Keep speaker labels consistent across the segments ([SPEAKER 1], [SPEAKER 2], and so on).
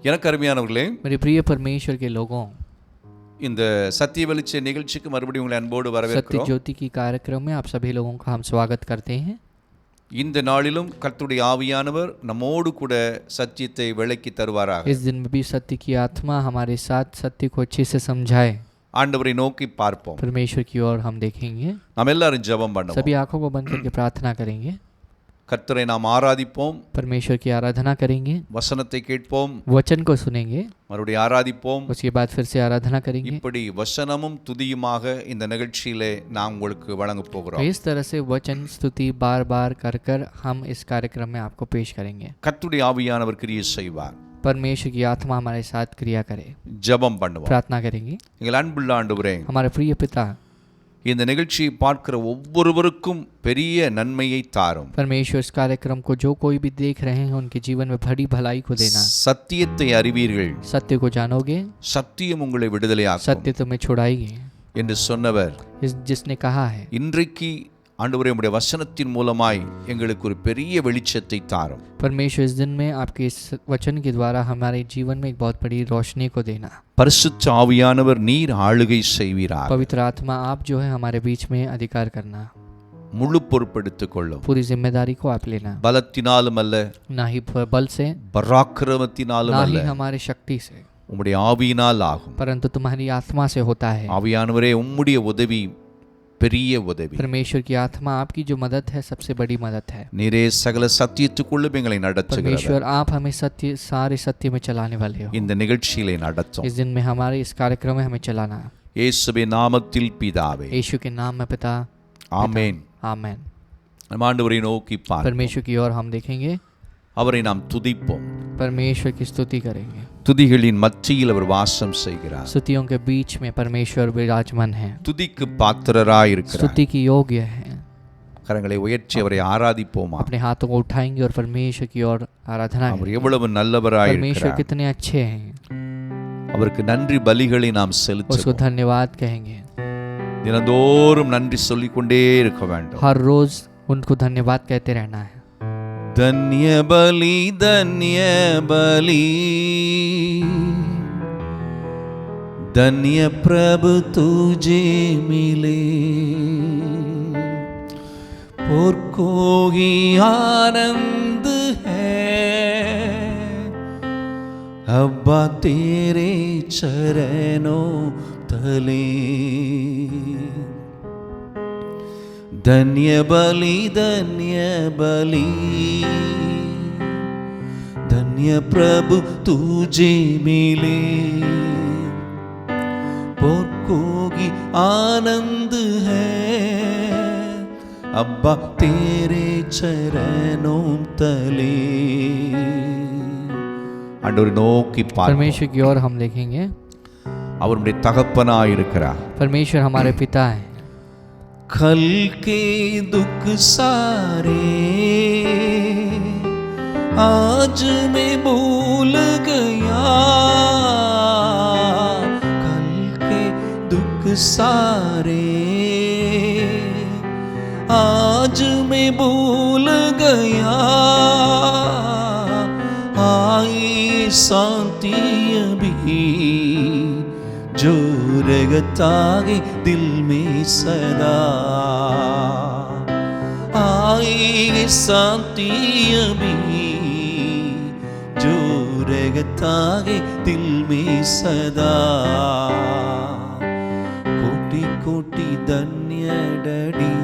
[SPEAKER 1] எனக்கு அருமையானவர்களே,
[SPEAKER 2] मेरे प्रिय परमेश्वर के लोगों,
[SPEAKER 1] இந்த சத்திய வெளிச்ச நிகழ்ச்சிக்கு மறுபடியும் உங்களை அன்போடு
[SPEAKER 2] सत्य
[SPEAKER 1] வரவேற்கிறோம்.
[SPEAKER 2] ज्योति की कार्यक्रम में आप सभी लोगों का हम स्वागत करते हैं।
[SPEAKER 1] இந்த நாளிலும் கர்த்தருடைய ஆவியானவர் நம்மோடு கூட சத்தியத்தை விளக்கி தருவாராக.
[SPEAKER 2] इस दिन में भी सत्य की आत्मा हमारे साथ सत्य को अच्छे से समझाए।
[SPEAKER 1] ஆண்டவரை நோக்கி பார்ப்போம்.
[SPEAKER 2] परमेश्वर की ओर हम देखेंगे।
[SPEAKER 1] நாம் எல்லாரும் ஜெபம் பண்ணுவோம்.
[SPEAKER 2] सभी आंखों को बंद करके प्रार्थना करेंगे।
[SPEAKER 1] கர்த்தரை நாம் ஆராதிப்போம்,
[SPEAKER 2] परमेश्वर की आराधना करेंगे,
[SPEAKER 1] வசனத்தை கேட்போம்,
[SPEAKER 2] वचन को सुनेंगे,
[SPEAKER 1] மறுபடியும் ஆராதிப்போம்.
[SPEAKER 2] उसके बाद फिर से आराधना करेंगे।
[SPEAKER 1] இப்படி வசனமும் துதியுமாக இந்த நிகழ்ச்சியிலே நாம் உங்களுக்கு வழங்கப் போகிறோம்.
[SPEAKER 2] इस तरह से वचन स्तुति बार बार कर कर हम इस कार्यक्रम में आपको पेश करेंगे।
[SPEAKER 1] கர்த்தருடைய ஆவியானவர் கிரியை செய்வார்.
[SPEAKER 2] परमेश्वर की आत्मा हमारे साथ क्रिया करे।
[SPEAKER 1] ஜெபம் பண்ணுவோம்.
[SPEAKER 2] प्रार्थना करेंगे।
[SPEAKER 1] எங்கள் அன்புள்ள ஆண்டவரே,
[SPEAKER 2] हमारे प्रिय पिता,
[SPEAKER 1] இந்த நிகழ்ச்சியை பார்க்கிற ஒவ்வொருவருக்கும் பெரிய நன்மையை தாரும்.
[SPEAKER 2] परमेश्वर इस कार्यक्रम को जो कोई भी देख रहे हैं उनके जीवन में बड़ी भलाई को देना।
[SPEAKER 1] சத்தியத்தை அறிவீர்கள்,
[SPEAKER 2] सत्य को जानोगे,
[SPEAKER 1] சத்தியம் உங்களை விடுதலையாக்கும்
[SPEAKER 2] सत्य तुम्हें छुड़ाएगी
[SPEAKER 1] என்று சொன்னவர்
[SPEAKER 2] जिसने कहा है।
[SPEAKER 1] இன்றைக்கு ஆண்டவரே உம்முடைய வசனத்தின் மூலமாய் எங்களுக்கு ஒரு பெரிய வெளிச்சத்தை தாரும்.
[SPEAKER 2] परमेश्वर इस दिन में आपके इस वचन के द्वारा हमारे जीवन में एक बहुत बड़ी रोशनी को देना।
[SPEAKER 1] பரிசுத்த ஆவியானவர் நீர் ஆளுகை செய்வீராக.
[SPEAKER 2] पवित्र आत्मा आप जो है हमारे बीच में अधिकार करना,
[SPEAKER 1] முழு பொறுப்பெடுத்துக் கொள்ளும்.
[SPEAKER 2] पूरी जिम्मेदारी को आप लेना।
[SPEAKER 1] பலத்தினாலும் அல்ல,
[SPEAKER 2] ना ही बल से,
[SPEAKER 1] பராக்கிரமத்தினாலும்
[SPEAKER 2] ना
[SPEAKER 1] அல்ல,
[SPEAKER 2] ही हमारी शक्ति से,
[SPEAKER 1] உம்முடைய ஆவியினால் ஆகும்.
[SPEAKER 2] परंतु तुम्हारी आत्मा से होता है।
[SPEAKER 1] ஆவியானவரே உம்முடைய உதவி பெரிய உதவி.
[SPEAKER 2] परमेश्वर की आत्मा आपकी जो मदद है सबसे बड़ी मदद है।
[SPEAKER 1] நீரே சகல சத்தியத்துக்குள்ளும் எங்களை நடத்துகிறவர்.
[SPEAKER 2] परमेश्वर आप हमें सत्य, सारे सत्य में चलाने वाले हो।
[SPEAKER 1] இந்த நிகழ்ச்சியிலே நடத்தும்.
[SPEAKER 2] इस दिन में हमारे इस कार्यक्रम में हमें चलाना।
[SPEAKER 1] இயேசுவின் நாமத்தில் பிதாவே,
[SPEAKER 2] यीशु के नाम में पिता,
[SPEAKER 1] ஆமென்.
[SPEAKER 2] आमेन।
[SPEAKER 1] நம்ம ஆண்டவரை நோக்கி பார்ப்போம்.
[SPEAKER 2] परमेश्वर की ओर हम देखेंगे,
[SPEAKER 1] அவரை நாம் துதிப்போம்.
[SPEAKER 2] परमेश्वर की स्तुति करेंगे।
[SPEAKER 1] துதிகளின் மத்தியில் அவர் வாசம் செய்கிறார்.
[SPEAKER 2] स्तुतियों के बीच में परमेश्वर विराजमान है,
[SPEAKER 1] துதிக்கு பாத்திரராய் இருக்கிறார்.
[SPEAKER 2] स्तुति की योग्य है।
[SPEAKER 1] கரங்களை உயர்த்தி அவரை ஆராதிப்போமா.
[SPEAKER 2] अपने हाथों को उठाएंगे और परमेश्वर की ओर आराधना
[SPEAKER 1] அவர்
[SPEAKER 2] करेंगे।
[SPEAKER 1] எவ்வளவு நல்லவராய்
[SPEAKER 2] परमेश्वर
[SPEAKER 1] இருக்கிறார்.
[SPEAKER 2] कितने अच्छे हैं,
[SPEAKER 1] அவருக்கு நன்றி பலிகளை நாம்
[SPEAKER 2] उसको
[SPEAKER 1] செலுத்துவோம்.
[SPEAKER 2] धन्यवाद कहेंगे।
[SPEAKER 1] தினந்தோறும் நன்றி சொல்லிக்கொண்டே இருக்க வேண்டும்.
[SPEAKER 2] हर रोज उनको धन्यवाद कहते रहना है।
[SPEAKER 1] धन्य बलि धन्य प्रभु तुझे मिले, और कोई आनंद है अब्बा तेरे चरणों तले। धन्य बलि धन्य प्रभु तुझे मिले, और कोई आनंद है अब्बा तेरे चरणों तले। ஆண்டவரை நோக்கி பார்ப்போம்.
[SPEAKER 2] परमेश्वर की ओर हम देखेंगे।
[SPEAKER 1] அவருடைய தகப்பனாய் இருக்கிறார்.
[SPEAKER 2] परमेश्वर हमारे पिता है।
[SPEAKER 1] कल के दुख सारे आज मैं भूल गया, कल के दुख सारे आज मैं भूल गया, आई शांति अभी जो रहता है दिल में सदा, आई शांति अभी जो रहता है दिल में सदा। कोटि कोटि धन्य डडी,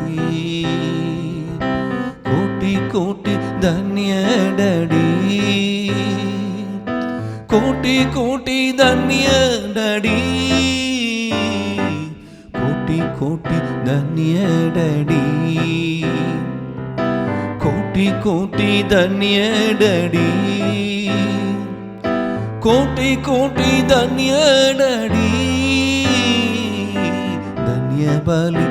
[SPEAKER 1] कोटि कोटि धन्य डडी, कोटि कोटि धन्य डडी, कोटि कोटि धन्य डडी, कोटि कोटि धन्य डडी, कोटि कोटि धन्य डडी। धन्य बलि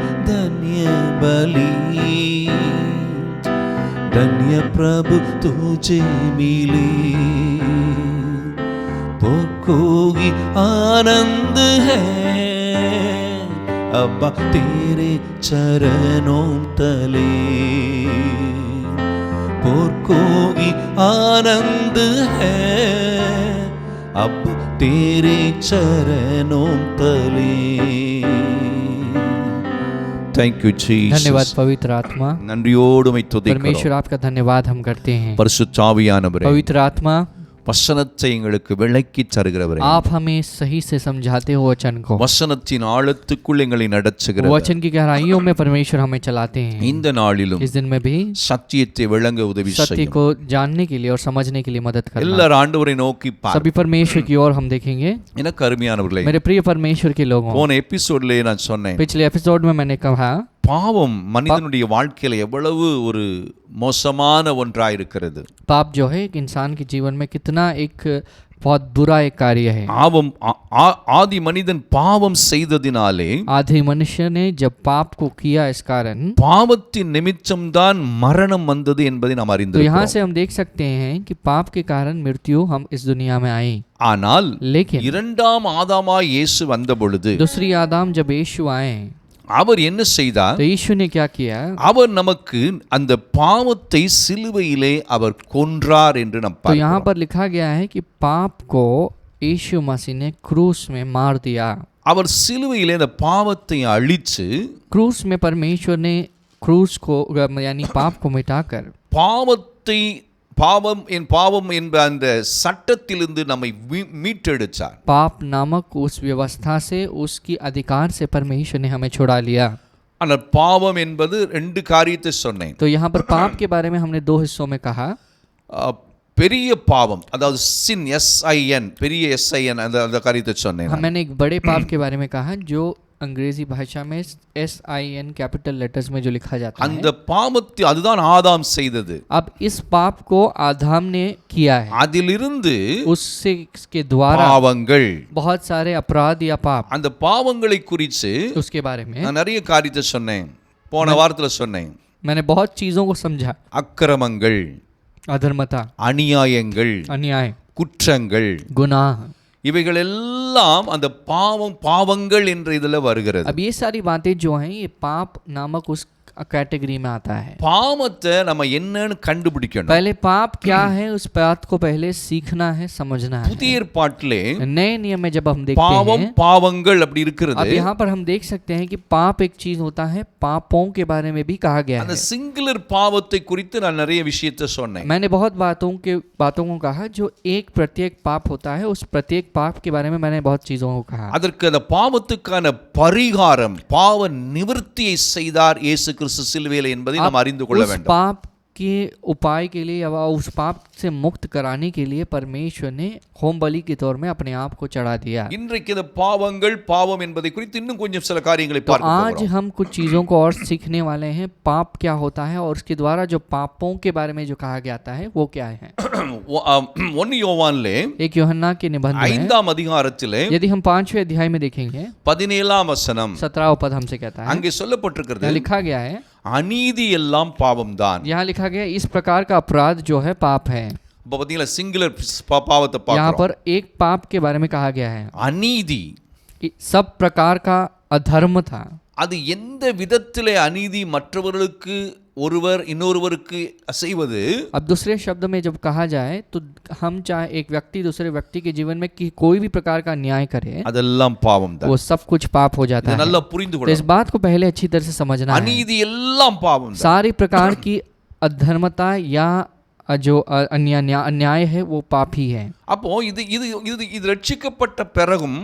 [SPEAKER 1] धन्य प्रभु तुझे मिले, कोई आनंद है अब्बा तेरे चरणों तले, और कोई आनंद है अब तेरे चरणों तले। थैंक यू
[SPEAKER 2] धन्यवाद
[SPEAKER 1] जीसस।
[SPEAKER 2] पवित्र आत्मा।
[SPEAKER 1] நன்றியோடு உம்மை துதிக்கிறோம்.
[SPEAKER 2] परमेश्वर आपका धन्यवाद हम करते हैं।
[SPEAKER 1] பரிசுத்த ஆவியானவரே,
[SPEAKER 2] पवित्र आत्मा
[SPEAKER 1] வசனத்தை எங்களுக்கு விளக்கி தருகிறவரே,
[SPEAKER 2] आप हमें सही से समझाते हो वचन को,
[SPEAKER 1] வசனத்தின் ஆழத்துக்குள் எங்களை நடத்துகிறவர்,
[SPEAKER 2] वचन की गहराइयों में परमेश्वर हमें चलाते हैं।
[SPEAKER 1] இந்த நாளிலும்
[SPEAKER 2] इस दिन में भी
[SPEAKER 1] சத்தியத்தை விளங்க உதவி
[SPEAKER 2] सत्य
[SPEAKER 1] செய்யும்.
[SPEAKER 2] को जानने के लिए और समझने के लिए मदद करना।
[SPEAKER 1] எல்லாரும் ஆண்டவரை நோக்கி பார்.
[SPEAKER 2] सभी परमेश्वर की ओर हम देखेंगे।
[SPEAKER 1] எனக்கு அருமையானவர்களே,
[SPEAKER 2] मेरे प्रिय परमेश्वर के लोगों,
[SPEAKER 1] போன எபிசோட்லயே நான் சொன்னேன்,
[SPEAKER 2] पिछले एपिसोड में मैंने कहा
[SPEAKER 1] பாவம் மனிதனுடைய வாழ்க்கையில எவ்வளவு ஒரு மோசமான ஒன்றாயிருக்கிறது.
[SPEAKER 2] पाप जो है एक इंसान के जीवन में कितना एक बहुत बुरा एक कार्य है।
[SPEAKER 1] பாவம் ஆதி மனிதன் பாவம் செய்ததினாலே
[SPEAKER 2] आदि मनुष्य ने जब पाप को किया, इस कारण
[SPEAKER 1] பாவத்தின் நிமித்தம்தான் மரணம் வந்தது என்பதை நாம்
[SPEAKER 2] तो
[SPEAKER 1] அறிந்திருக்கிறோம்.
[SPEAKER 2] यहाँ से हम देख सकते हैं कि पाप के कारण मृत्यु हम इस दुनिया में आई।
[SPEAKER 1] ஆனால்
[SPEAKER 2] लेकिन
[SPEAKER 1] இரண்டாம் ஆதாமாய் இயேசு வந்த பொழுது
[SPEAKER 2] दूसरी आदम जब यीशु आए
[SPEAKER 1] அவர் என்ன செய்தார்?
[SPEAKER 2] तो यीशु ने क्या किया?
[SPEAKER 1] அவர் நமக்கு அந்த பாவத்தை சிலுவையிலே அவர் கொன்றார் என்று நாம்
[SPEAKER 2] तो यहाँ
[SPEAKER 1] பார்க்கிறோம்.
[SPEAKER 2] पर लिखा गया है कि पाप को यीशु मसीह ने क्रूस में मार दिया।
[SPEAKER 1] அவர் சிலுவையிலே அந்த பாவத்தை அழித்து
[SPEAKER 2] क्रूस में परमेश्वर ने क्रूस को यानी पाप को मिटाकर
[SPEAKER 1] பாவத்தை பாவம் என்ற அந்த சட்டத்திலிருந்து நம்மை மீட்டெடுத்தார்.
[SPEAKER 2] पाप नामक उस व्यवस्था से, उसकी अधिकार से परमेश्वर ने हमें छुड़ा लिया।
[SPEAKER 1] ஆனால் பாவம் என்பது ரெண்டு காரியத்தை சொன்னேன்.
[SPEAKER 2] तो यहाँ पर पाप के बारे में हमने दो हिस्सों में कहा।
[SPEAKER 1] பெரிய பாவம், அதாவது சின், SIN, பெரிய SIN, அந்த காரியத்தை சொன்னேன்.
[SPEAKER 2] मैंने एक बड़े पाप के बारे में कहा जो अंग्रेजी भाषा में SIN कैपिटल लेटर्स में जो लिखा जाता है।
[SPEAKER 1] அந்த பாவத்தை அதுதான் ஆதாம் செய்தது.
[SPEAKER 2] अब इस पाप को आदम ने किया है।
[SPEAKER 1] அதிலிருந்து
[SPEAKER 2] उससे के द्वारा
[SPEAKER 1] பாவங்கள்,
[SPEAKER 2] बहुत सारे अपराध या पाप,
[SPEAKER 1] அந்த பாவங்களை குறித்து
[SPEAKER 2] उसके बारे में
[SPEAKER 1] நான் நிறைய காரியத்தை சொன்னேன். போன வாரத்துல சொன்னேன்.
[SPEAKER 2] मैंने बहुत चीजों को समझा।
[SPEAKER 1] அக்கிரமங்கள்,
[SPEAKER 2] अधर्मता,
[SPEAKER 1] அநியாயங்கள்,
[SPEAKER 2] अन्याय,
[SPEAKER 1] குற்றங்கள்,
[SPEAKER 2] गुनाह,
[SPEAKER 1] இவைகள் எல்லாம் அந்த பாவங்கள் என்ற இதுல வருகிறது.
[SPEAKER 2] अब ये सारी बातें जो हैं ये पाप नामक उस कैटेगरी में आता है।
[SPEAKER 1] பாவத்தை நம்ம என்னன்னு கண்டுபிடிக்கணும்.
[SPEAKER 2] पहले पाप क्या है उस बात को पहले सीखना है, समझना है।
[SPEAKER 1] புதிய ஏற்பாட்டிலே
[SPEAKER 2] नए नियम में जब हम देखते
[SPEAKER 1] பாவம்
[SPEAKER 2] हैं,
[SPEAKER 1] பாவங்கள் அப்படி இருக்கிறது.
[SPEAKER 2] अब यहाँ पर हम देख सकते हैं कि पाप एक चीज होता है, पापों के बारे में भी कहा गया
[SPEAKER 1] அந்த
[SPEAKER 2] है।
[SPEAKER 1] சிங்குலர் பாவத்தை குறித்து நான் நிறைய விஷயத்தை சொன்னேன்.
[SPEAKER 2] मैंने बहुत बातों को कहा जो एक प्रत्येक पाप होता है, उस प्रत्येक पाप के बारे में मैंने बहुत चीजों को कहा।
[SPEAKER 1] அதற்கு அந்த பாவத்துக்கான பரிகாரம், பாவ நிவர்த்தியை செய்தார் இயேசு கிறிஸ்து சிலுவையிலே என்பதை நாம் அறிந்து கொள்ள
[SPEAKER 2] उस
[SPEAKER 1] வேண்டும்.
[SPEAKER 2] पाप के उपाय के लिए या उस पाप से मुक्त कराने के लिए परमेश्वर ने होम बलि के तौर में अपने आप को चढ़ा दिया।
[SPEAKER 1] இன்றைக்கு இந்த பாவங்கள், பாவம் என்பதை குறித்து இன்னும் கொஞ்சம் சில காரியங்களை
[SPEAKER 2] तो
[SPEAKER 1] பார்க்க
[SPEAKER 2] आज
[SPEAKER 1] போகிறோம்.
[SPEAKER 2] हम कुछ चीजों को और सीखने वाले हैं। पाप क्या होता है और उसके द्वारा जो पापों के बारे में जो कहा गया है वो क्या है।
[SPEAKER 1] 1 யோவானிலே
[SPEAKER 2] एक यूहन्ना के निबंध में
[SPEAKER 1] 5ஆம் அதிகாரத்திலே
[SPEAKER 2] यदि हम 5वें अध्याय में देखेंगे
[SPEAKER 1] 17ஆம் வசனம்
[SPEAKER 2] 17वां पद हमसे कहता है,
[SPEAKER 1] அங்கே சொல்லப்பட்டிருக்கிறது,
[SPEAKER 2] यहाँ लिखा गया है,
[SPEAKER 1] அநீதி எல்லாம் பாவம்தான்.
[SPEAKER 2] यहाँ लिखा गया इस प्रकार का अपराध जो है पाप है।
[SPEAKER 1] இப்ப பாத்தீங்களா, சிங்குலர் பாவத்தை
[SPEAKER 2] यहाँ
[SPEAKER 1] பார்க்கிறோம்.
[SPEAKER 2] पर एक पाप के बारे में कहा गया है,
[SPEAKER 1] அநீதி
[SPEAKER 2] सब प्रकार का अधर्म था।
[SPEAKER 1] அது எந்த விதத்திலே அநீதி, மற்றவர்களுக்கு ஒருவர் இன்னொருவருக்கு செய்வது.
[SPEAKER 2] अब दूसरे शब्द में जब कहा जाए तो हम चाहे एक व्यक्ति दूसरे व्यक्ति के जीवन में कि कोई भी प्रकार का न्याय करे,
[SPEAKER 1] அதெல்லாம் பாவம் தான்.
[SPEAKER 2] वो सब कुछ पाप हो जाता
[SPEAKER 1] இதை
[SPEAKER 2] है।
[SPEAKER 1] நல்லா புரிந்து
[SPEAKER 2] तो इस
[SPEAKER 1] கொள்ளணும்.
[SPEAKER 2] बात को पहले अच्छी तरह से समझना है।
[SPEAKER 1] அநீதி எல்லாம் பாவம் தான்.
[SPEAKER 2] सारी प्रकार की अधर्मता या जो अन्याय है वो पाप ही है।
[SPEAKER 1] அப்போ இது ரட்சிக்கப்பட்ட பிறகும்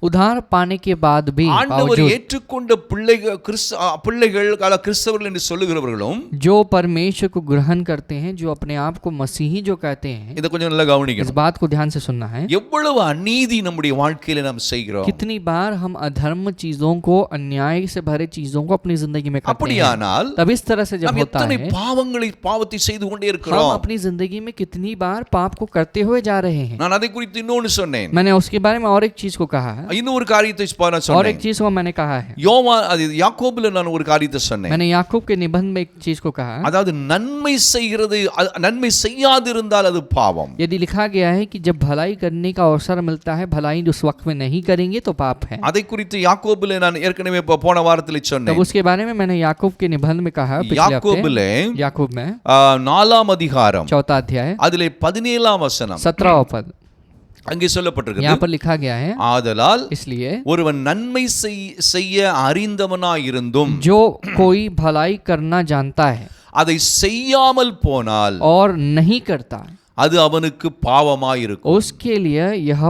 [SPEAKER 2] उद्धार पाने के बाद भी
[SPEAKER 1] ஆண்டவர் ஏற்றுக்கொண்ட பிள்ளைகள் கிறிஸ்தவர்கள் என்று சொல்லுகிறவர்களும்
[SPEAKER 2] जो परमेश्वर को ग्रहण करते हैं, जो अपने आप को मसीही जो कहते हैं,
[SPEAKER 1] இதை கொஞ்சம் நல்லா
[SPEAKER 2] इस
[SPEAKER 1] கவனிக்கணும்.
[SPEAKER 2] बात को ध्यान से सुनना है।
[SPEAKER 1] எவ்வளவு அநீதி நம்முடைய வாழ்க்கையில நாம் செய்கிறோம்.
[SPEAKER 2] कितनी बार हम अधर्म चीजों को, अन्याय से भरे चीजों को अपनी जिंदगी में करते हैं।
[SPEAKER 1] அப்படியானால்
[SPEAKER 2] तब इस तरह से जब
[SPEAKER 1] நாம்
[SPEAKER 2] होता
[SPEAKER 1] எத்தனை
[SPEAKER 2] है,
[SPEAKER 1] பாவத்தை செய்து கொண்டே
[SPEAKER 2] हम
[SPEAKER 1] இருக்கிறோம்.
[SPEAKER 2] अपनी जिंदगी में कितनी बार पाप को करते हुए जा रहे हैं।
[SPEAKER 1] நான் அதை குறித்து இன்னொன்னு சொன்னேன்.
[SPEAKER 2] मैंने उसके बारे में और एक चीज को कहा है,
[SPEAKER 1] இன்னொரு காரியத்தை
[SPEAKER 2] और एक
[SPEAKER 1] சொன்னேன்.
[SPEAKER 2] चीज को मैंने कहा है।
[SPEAKER 1] யாக்கோபுல நான் ஒரு காரியத்தை சொன்னேன்.
[SPEAKER 2] मैंने याकूब के निबंध में एक चीज को कहा,
[SPEAKER 1] அதாவது நன்மை செய்கிறது, நன்மை செய்யாதிருந்தால் அது பாவம்.
[SPEAKER 2] यदि लिखा गया है कि जब भलाई करने का अवसर मिलता है, भलाई उस वक्त में नहीं करेंगे तो पाप है।
[SPEAKER 1] அதை குறித்து யாக்கோபுல நான் ஏற்கனவே போன வாரத்தில்
[SPEAKER 2] तब
[SPEAKER 1] சொன்னேன்.
[SPEAKER 2] उसके बारे में मैंने याकूब के निबंध में कहा, पिछले
[SPEAKER 1] யாக்கோபுல
[SPEAKER 2] हफ्ते याकूब में
[SPEAKER 1] 4ஆம் அதிகாரம்
[SPEAKER 2] 4वां अध्याय
[SPEAKER 1] அதிலே 17ஆம் வசனம்.
[SPEAKER 2] 17वां पद,
[SPEAKER 1] அங்கே சொல்லப்பட்டிருக்கிறது,
[SPEAKER 2] यहाँ पर लिखा गया है,
[SPEAKER 1] ஆதலால்
[SPEAKER 2] इसलिए
[SPEAKER 1] ஒருவன் நன்மை செய்ய அறிந்தவனாயிருந்தும்
[SPEAKER 2] जो कोई भलाई करना जानता है
[SPEAKER 1] அதை செய்யாமல் போனால்
[SPEAKER 2] और नहीं करता,
[SPEAKER 1] அது அவனுக்கு பாவமாயிருக்கும்.
[SPEAKER 2] उसके लिए यह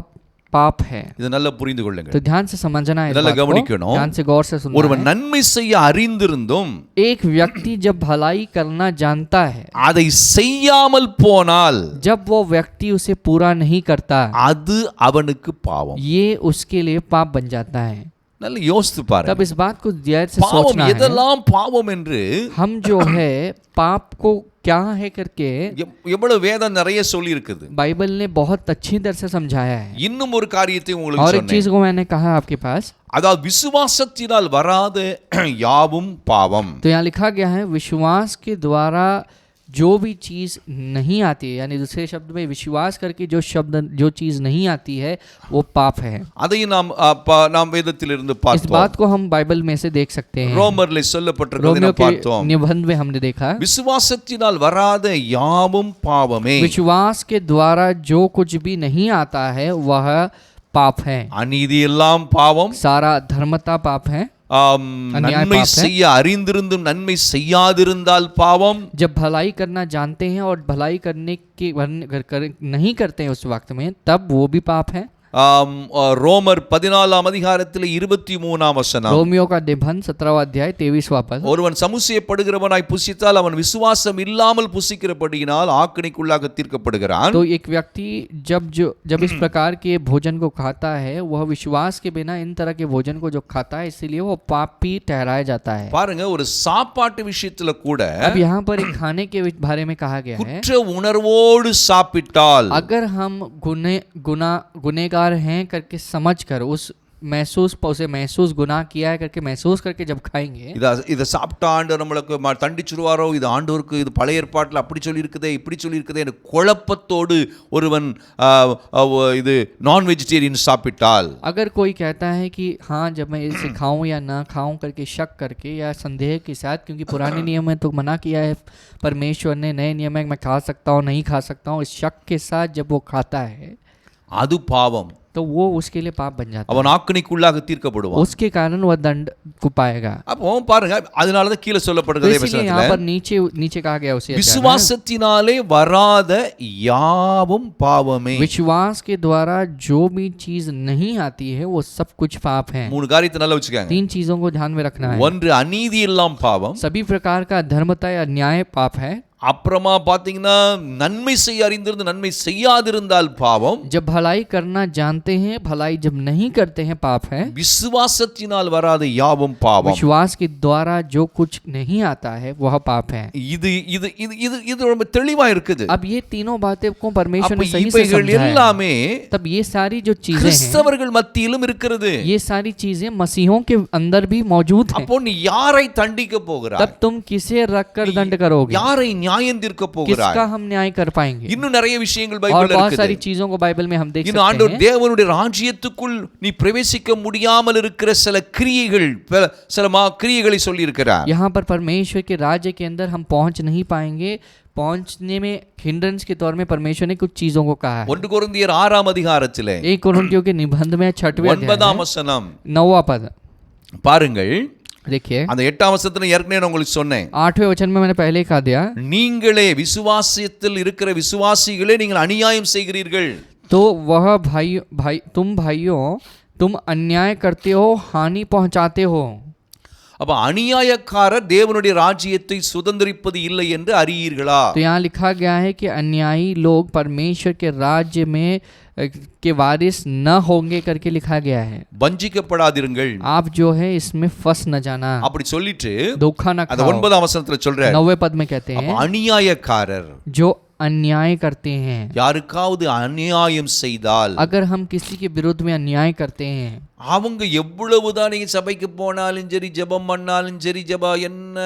[SPEAKER 2] पाप है.
[SPEAKER 1] இது நல்லா புரிந்து கொள்ளுங்க.
[SPEAKER 2] तो ध्यान से समझना है,
[SPEAKER 1] இதெல்லாம் கவனிக்கணும்.
[SPEAKER 2] ध्यान से गौर से सुनना
[SPEAKER 1] ஒருவன்
[SPEAKER 2] है.
[SPEAKER 1] நன்மை செய்ய அறிந்திருந்தும்
[SPEAKER 2] एक व्यक्ति जब भलाई करना जानता है,
[SPEAKER 1] அதை செய்யாமல் போனால்
[SPEAKER 2] जब वो व्यक्ति उसे पूरा नहीं करता,
[SPEAKER 1] அது அவனுக்கு பாவம்.
[SPEAKER 2] ये उसके लिए पाप बन जाता है.
[SPEAKER 1] நல்லா யோசித்து பாருங்க.
[SPEAKER 2] तब इस बात को धैर्य से
[SPEAKER 1] பாவம்
[SPEAKER 2] सोचना है.
[SPEAKER 1] எதெல்லாம் பாவம் என்று
[SPEAKER 2] हम जो है पाप को क्या है करके
[SPEAKER 1] எவ்வளவு வேதம் நிறைய சொல்லி இருக்குது.
[SPEAKER 2] बाइबल ने बहुत अच्छी तरह से समझाया है.
[SPEAKER 1] இன்னும் ஒரு காரியத்தை உங்களுக்கு
[SPEAKER 2] और एक
[SPEAKER 1] சொன்னேன்.
[SPEAKER 2] चीज को मैंने कहा आपके पास,
[SPEAKER 1] அதாவது விசுவாசத்தினால் வராத யாவும் பாவம்.
[SPEAKER 2] तो यहाँ लिखा गया है विश्वास के द्वारा जो भी चीज नहीं आती है, यानी दूसरे शब्द में विश्वास करके जो चीज नहीं आती है वो पाप है.
[SPEAKER 1] அதை நாம் வேதத்திலிருந்து
[SPEAKER 2] इस
[SPEAKER 1] பார்த்தோம்.
[SPEAKER 2] बात को हम बाइबल में से देख सकते हैं.
[SPEAKER 1] ரோமர்ல சொல்லப்பட்டிருக்கிறதை
[SPEAKER 2] रोमियो
[SPEAKER 1] நாம் பார்த்தோம்.
[SPEAKER 2] के निबंध में हमने देखा,
[SPEAKER 1] விசுவாசத்தினால் வராத யாவும் பாவமே.
[SPEAKER 2] विश्वास के द्वारा जो कुछ भी नहीं आता है वह पाप है.
[SPEAKER 1] அநீதி எல்லாம் பாவம்.
[SPEAKER 2] सारा धर्मता पाप है.
[SPEAKER 1] நன்மை செய்ய அறிந்திருந்தும் நன்மை செய்யாதிருந்தால் பாவம்.
[SPEAKER 2] जब भलाई करना जानते हैं और भलाई करने के नहीं करते हैं उस वक्त में, तब वो भी पाप है.
[SPEAKER 1] ரோமர் 14 அதிகாரத்தில் 23 வசனம்,
[SPEAKER 2] रोमियो का निबंध 17वां अध्याय 23वां पद,
[SPEAKER 1] ஒருவன் சமுசயப்படுகிறவனாய் புசித்தால் அவன் விசுவாசம் இல்லாமல் புசிக்கிறபடியினால் ஆக்கினைக்குள்ளாக தீர்க்கப்படுகிறான்.
[SPEAKER 2] तो एक व्यक्ति जब इस प्रकार के भोजन को खाता है, वह विश्वास के बिना इन तरह के भोजन को जो खाता है, इसीलिए वो पापी ठहराया जाता है.
[SPEAKER 1] பாருங்க, ஒரு சாப்பாட்டு விஷயத்துல கூட
[SPEAKER 2] अब यहाँ पर एक खाने के बारे में कहा गया है,
[SPEAKER 1] குற்ற உணர்வோடு சாப்பிட்டால்,
[SPEAKER 2] अगर हम गुनेगार हैं करके समझकर उसे महसूस गुनाह किया है करके महसूस करके जब खाएंगे,
[SPEAKER 1] இத சாப்பிட்டா ஆண்டவர் நம்மளுக்கு தண்டிச்சுடுவாரோ, இது ஆண்டவருக்கு இது பழைய ஏற்பாட்டில் அப்படி சொல்லி இருக்குதே இப்படி சொல்லி இருக்குதே என்ற குழப்பத்தோடு ஒருவன் இது நான் வெஜிடேரியன் சாப்பிட்டால்,
[SPEAKER 2] अगर कोई कहता है कि हाँ जब मैं इसे खाऊं या ना खाऊं करके शक करके या संदेह के साथ, क्योंकि पुराने नियम में तो मना किया है परमेश्वर ने, नए नियम में मैं खा सकता हूँ नहीं खा सकता हूँ, इस शक के साथ जब वो खाता है
[SPEAKER 1] அது பாவம்.
[SPEAKER 2] तो वो उसके लिए पाप बन जाता है.
[SPEAKER 1] அவன் ஆக்கினைக்குள்ளாக தீர்க்கப்படுவான்.
[SPEAKER 2] उसके कारण वह दंड को पाएगा.
[SPEAKER 1] அப்போ பாருங்க, அதனால தான் கீழே சொல்லப்படுகிறது
[SPEAKER 2] वचनத்துல, यहाँ पर नीचे कहा गया उसे,
[SPEAKER 1] விசுவாசத்தினாலே வராத யாவும் பாவமே.
[SPEAKER 2] विश्वास के द्वारा जो भी चीज नहीं आती है वो सब कुछ पाप है.
[SPEAKER 1] மூணு காரியத்தை நல்லா வச்சுக்கங்க.
[SPEAKER 2] 3 चीजों को ध्यान में रखना है.
[SPEAKER 1] ஒன்று அநீதி எல்லாம் பாவம்.
[SPEAKER 2] सभी प्रकार का धर्मता या न्याय पाप है.
[SPEAKER 1] அப்புறமா பாத்தீங்கன்னா நன்மை செய்ய அறிந்திருந்து நன்மை செய்யாதிருந்தால் பாவம்.
[SPEAKER 2] जब भलाई करना जानते हैं, भलाई जब नहीं करते हैं पाप है.
[SPEAKER 1] விசுவாசத்தினால் வராத யாவும் பாவம்.
[SPEAKER 2] विश्वास के द्वारा जो कुछ नहीं आता है वह पाप है.
[SPEAKER 1] இது இது இது இது இது ரொம்ப தெளிவா இருக்குது.
[SPEAKER 2] अब ये तीनों बातें को परमेश्वर ने सही से
[SPEAKER 1] இவைகள்
[SPEAKER 2] समझाया.
[SPEAKER 1] எல்லாமே
[SPEAKER 2] तब ये सारी जो चीजें हैं,
[SPEAKER 1] கிறிஸ்தவர்கள் மத்தியிலும் இருக்கிறது.
[SPEAKER 2] ये सारी चीजें मसीहों के अंदर भी मौजूद हैं.
[SPEAKER 1] அப்போ நீ யாரை தண்டிக்க போகிறாய்?
[SPEAKER 2] तब तुम किसे रखकर दंड करोगे?
[SPEAKER 1] யாரை நியாயம் தீர்க்க போகிறாய்?
[SPEAKER 2] किसका हम न्याय कर पाएंगे?
[SPEAKER 1] இன்னும் நிறைய விஷயங்கள்
[SPEAKER 2] और
[SPEAKER 1] பைபிள்ல
[SPEAKER 2] बहुत
[SPEAKER 1] இருக்குது.
[SPEAKER 2] सारी चीजों को बाइबल में हम देख
[SPEAKER 1] இன்னும்
[SPEAKER 2] सकते
[SPEAKER 1] ஆண்டவர்
[SPEAKER 2] हैं.
[SPEAKER 1] தேவனுடைய ராஜ்யத்துக்குள் நீ பிரவேசிக்க முடியாமல் இருக்கிற சில கிரியைகள், சில கிரியைகளை சொல்லி இருக்கிறார்.
[SPEAKER 2] यहाँ पर परमेश्वर के राज्य के अंदर हम पहुंच नहीं पाएंगे. पहुंचने में हिंड्रेंस के तौर में परमेश्वर ने कुछ चीजों को कहा है.
[SPEAKER 1] 1 கொரிந்தியர் 6 அதிகாரத்திலே
[SPEAKER 2] 1 कोरिन्थियों के निबंध में 6वें अध्याय
[SPEAKER 1] 9 வசனம்
[SPEAKER 2] 9वां पद
[SPEAKER 1] பாருங்கள்.
[SPEAKER 2] देखिए,
[SPEAKER 1] அந்த 8 வசனத்துல ஏற்கனவே நான் உங்களுக்கு சொன்னேன்.
[SPEAKER 2] 8वें वचन में मैंने पहले ही कहा दिया,
[SPEAKER 1] நீங்களே விசுவாசத்தில் இருக்கிற விசுவாசிகளே நீங்கள் அநியாயம் செய்கிறீர்கள்.
[SPEAKER 2] तो वह तुम भाइयों तुम अन्याय करते हो, हानि पहुंचाते हो.
[SPEAKER 1] அப்ப அநியாயக்காரர் தேவனுடைய ராஜ்யத்தை சுதந்தரிப்பது இல்லை என்று அறியீர்களா?
[SPEAKER 2] तो यहाँ लिखा गया है कि अन्यायी लोग परमेश्वर के राज्य में के वारिस न होंगे करके लिखा गया है.
[SPEAKER 1] வஞ்சிக்கப்படாதிருங்கள்.
[SPEAKER 2] आप जो है इसमें फंस न जाना.
[SPEAKER 1] அப்படி சொல்லிட்டு
[SPEAKER 2] धोखा न
[SPEAKER 1] அந்த
[SPEAKER 2] खाओ.
[SPEAKER 1] 9 வசனத்துல சொல்றார்.
[SPEAKER 2] 9वें पद में कहते हैं,
[SPEAKER 1] அநியாயக்காரர்
[SPEAKER 2] जो अन्याय करते हैं.
[SPEAKER 1] யாருக்காவது அநியாயம் செய்தால்,
[SPEAKER 2] अगर हम किसी के विरुद्ध में अन्याय करते हैं,
[SPEAKER 1] அவங்க எவ்வளவுதான் நீங்க சபைக்கு போனாலும் சரி, ஜெபம் பண்ணாலும் சரி, என்ன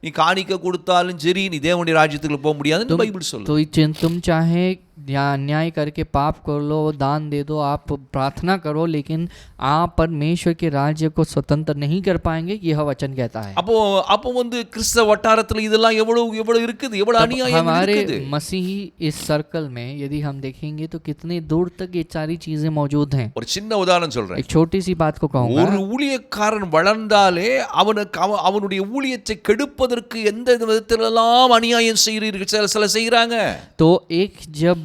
[SPEAKER 1] நீ காணிக்க கொடுத்தாலும் சரி, நீ தேவனுடைய ராஜ்யத்துக்குள்ள போக முடியாதுன்னு பைபிள் சொல்லுது.
[SPEAKER 2] तो तुम चाहे या अन्याय करके पाप कर लो, दान दे दो, आप प्रार्थना करो, लेकिन आप परमेश्वर के राज्य को स्वतंत्र नहीं कर पाएंगे, यह वचन कहता है।
[SPEAKER 1] அப்போ அப்போ வந்து கிறிஸ்தவ வட்டாரத்துல இதெல்லாம் எவ்வளவு எவ்வளவு இருக்குது, எவ்வளவு
[SPEAKER 2] तब
[SPEAKER 1] அநியாயம்
[SPEAKER 2] हमारे
[SPEAKER 1] இருக்குது.
[SPEAKER 2] मसीही इस सर्कल में यदि हम देखेंगे तो कितने दूर तक ये सारी चीजें मौजूद हैं।
[SPEAKER 1] ஒரு சின்ன உதாரணம் சொல்றேன்.
[SPEAKER 2] एक छोटी सी बात को कहूंगा,
[SPEAKER 1] ஒரு ஊழியக்காரன் வளர்ந்தாலே அவனுடைய ஊழியத்தை கெடுப்பதற்கு எந்த விதத்திலெல்லாம் அநியாயம் செய்கிறீர்கள், சில செய்கிறாங்க.
[SPEAKER 2] तो एक जब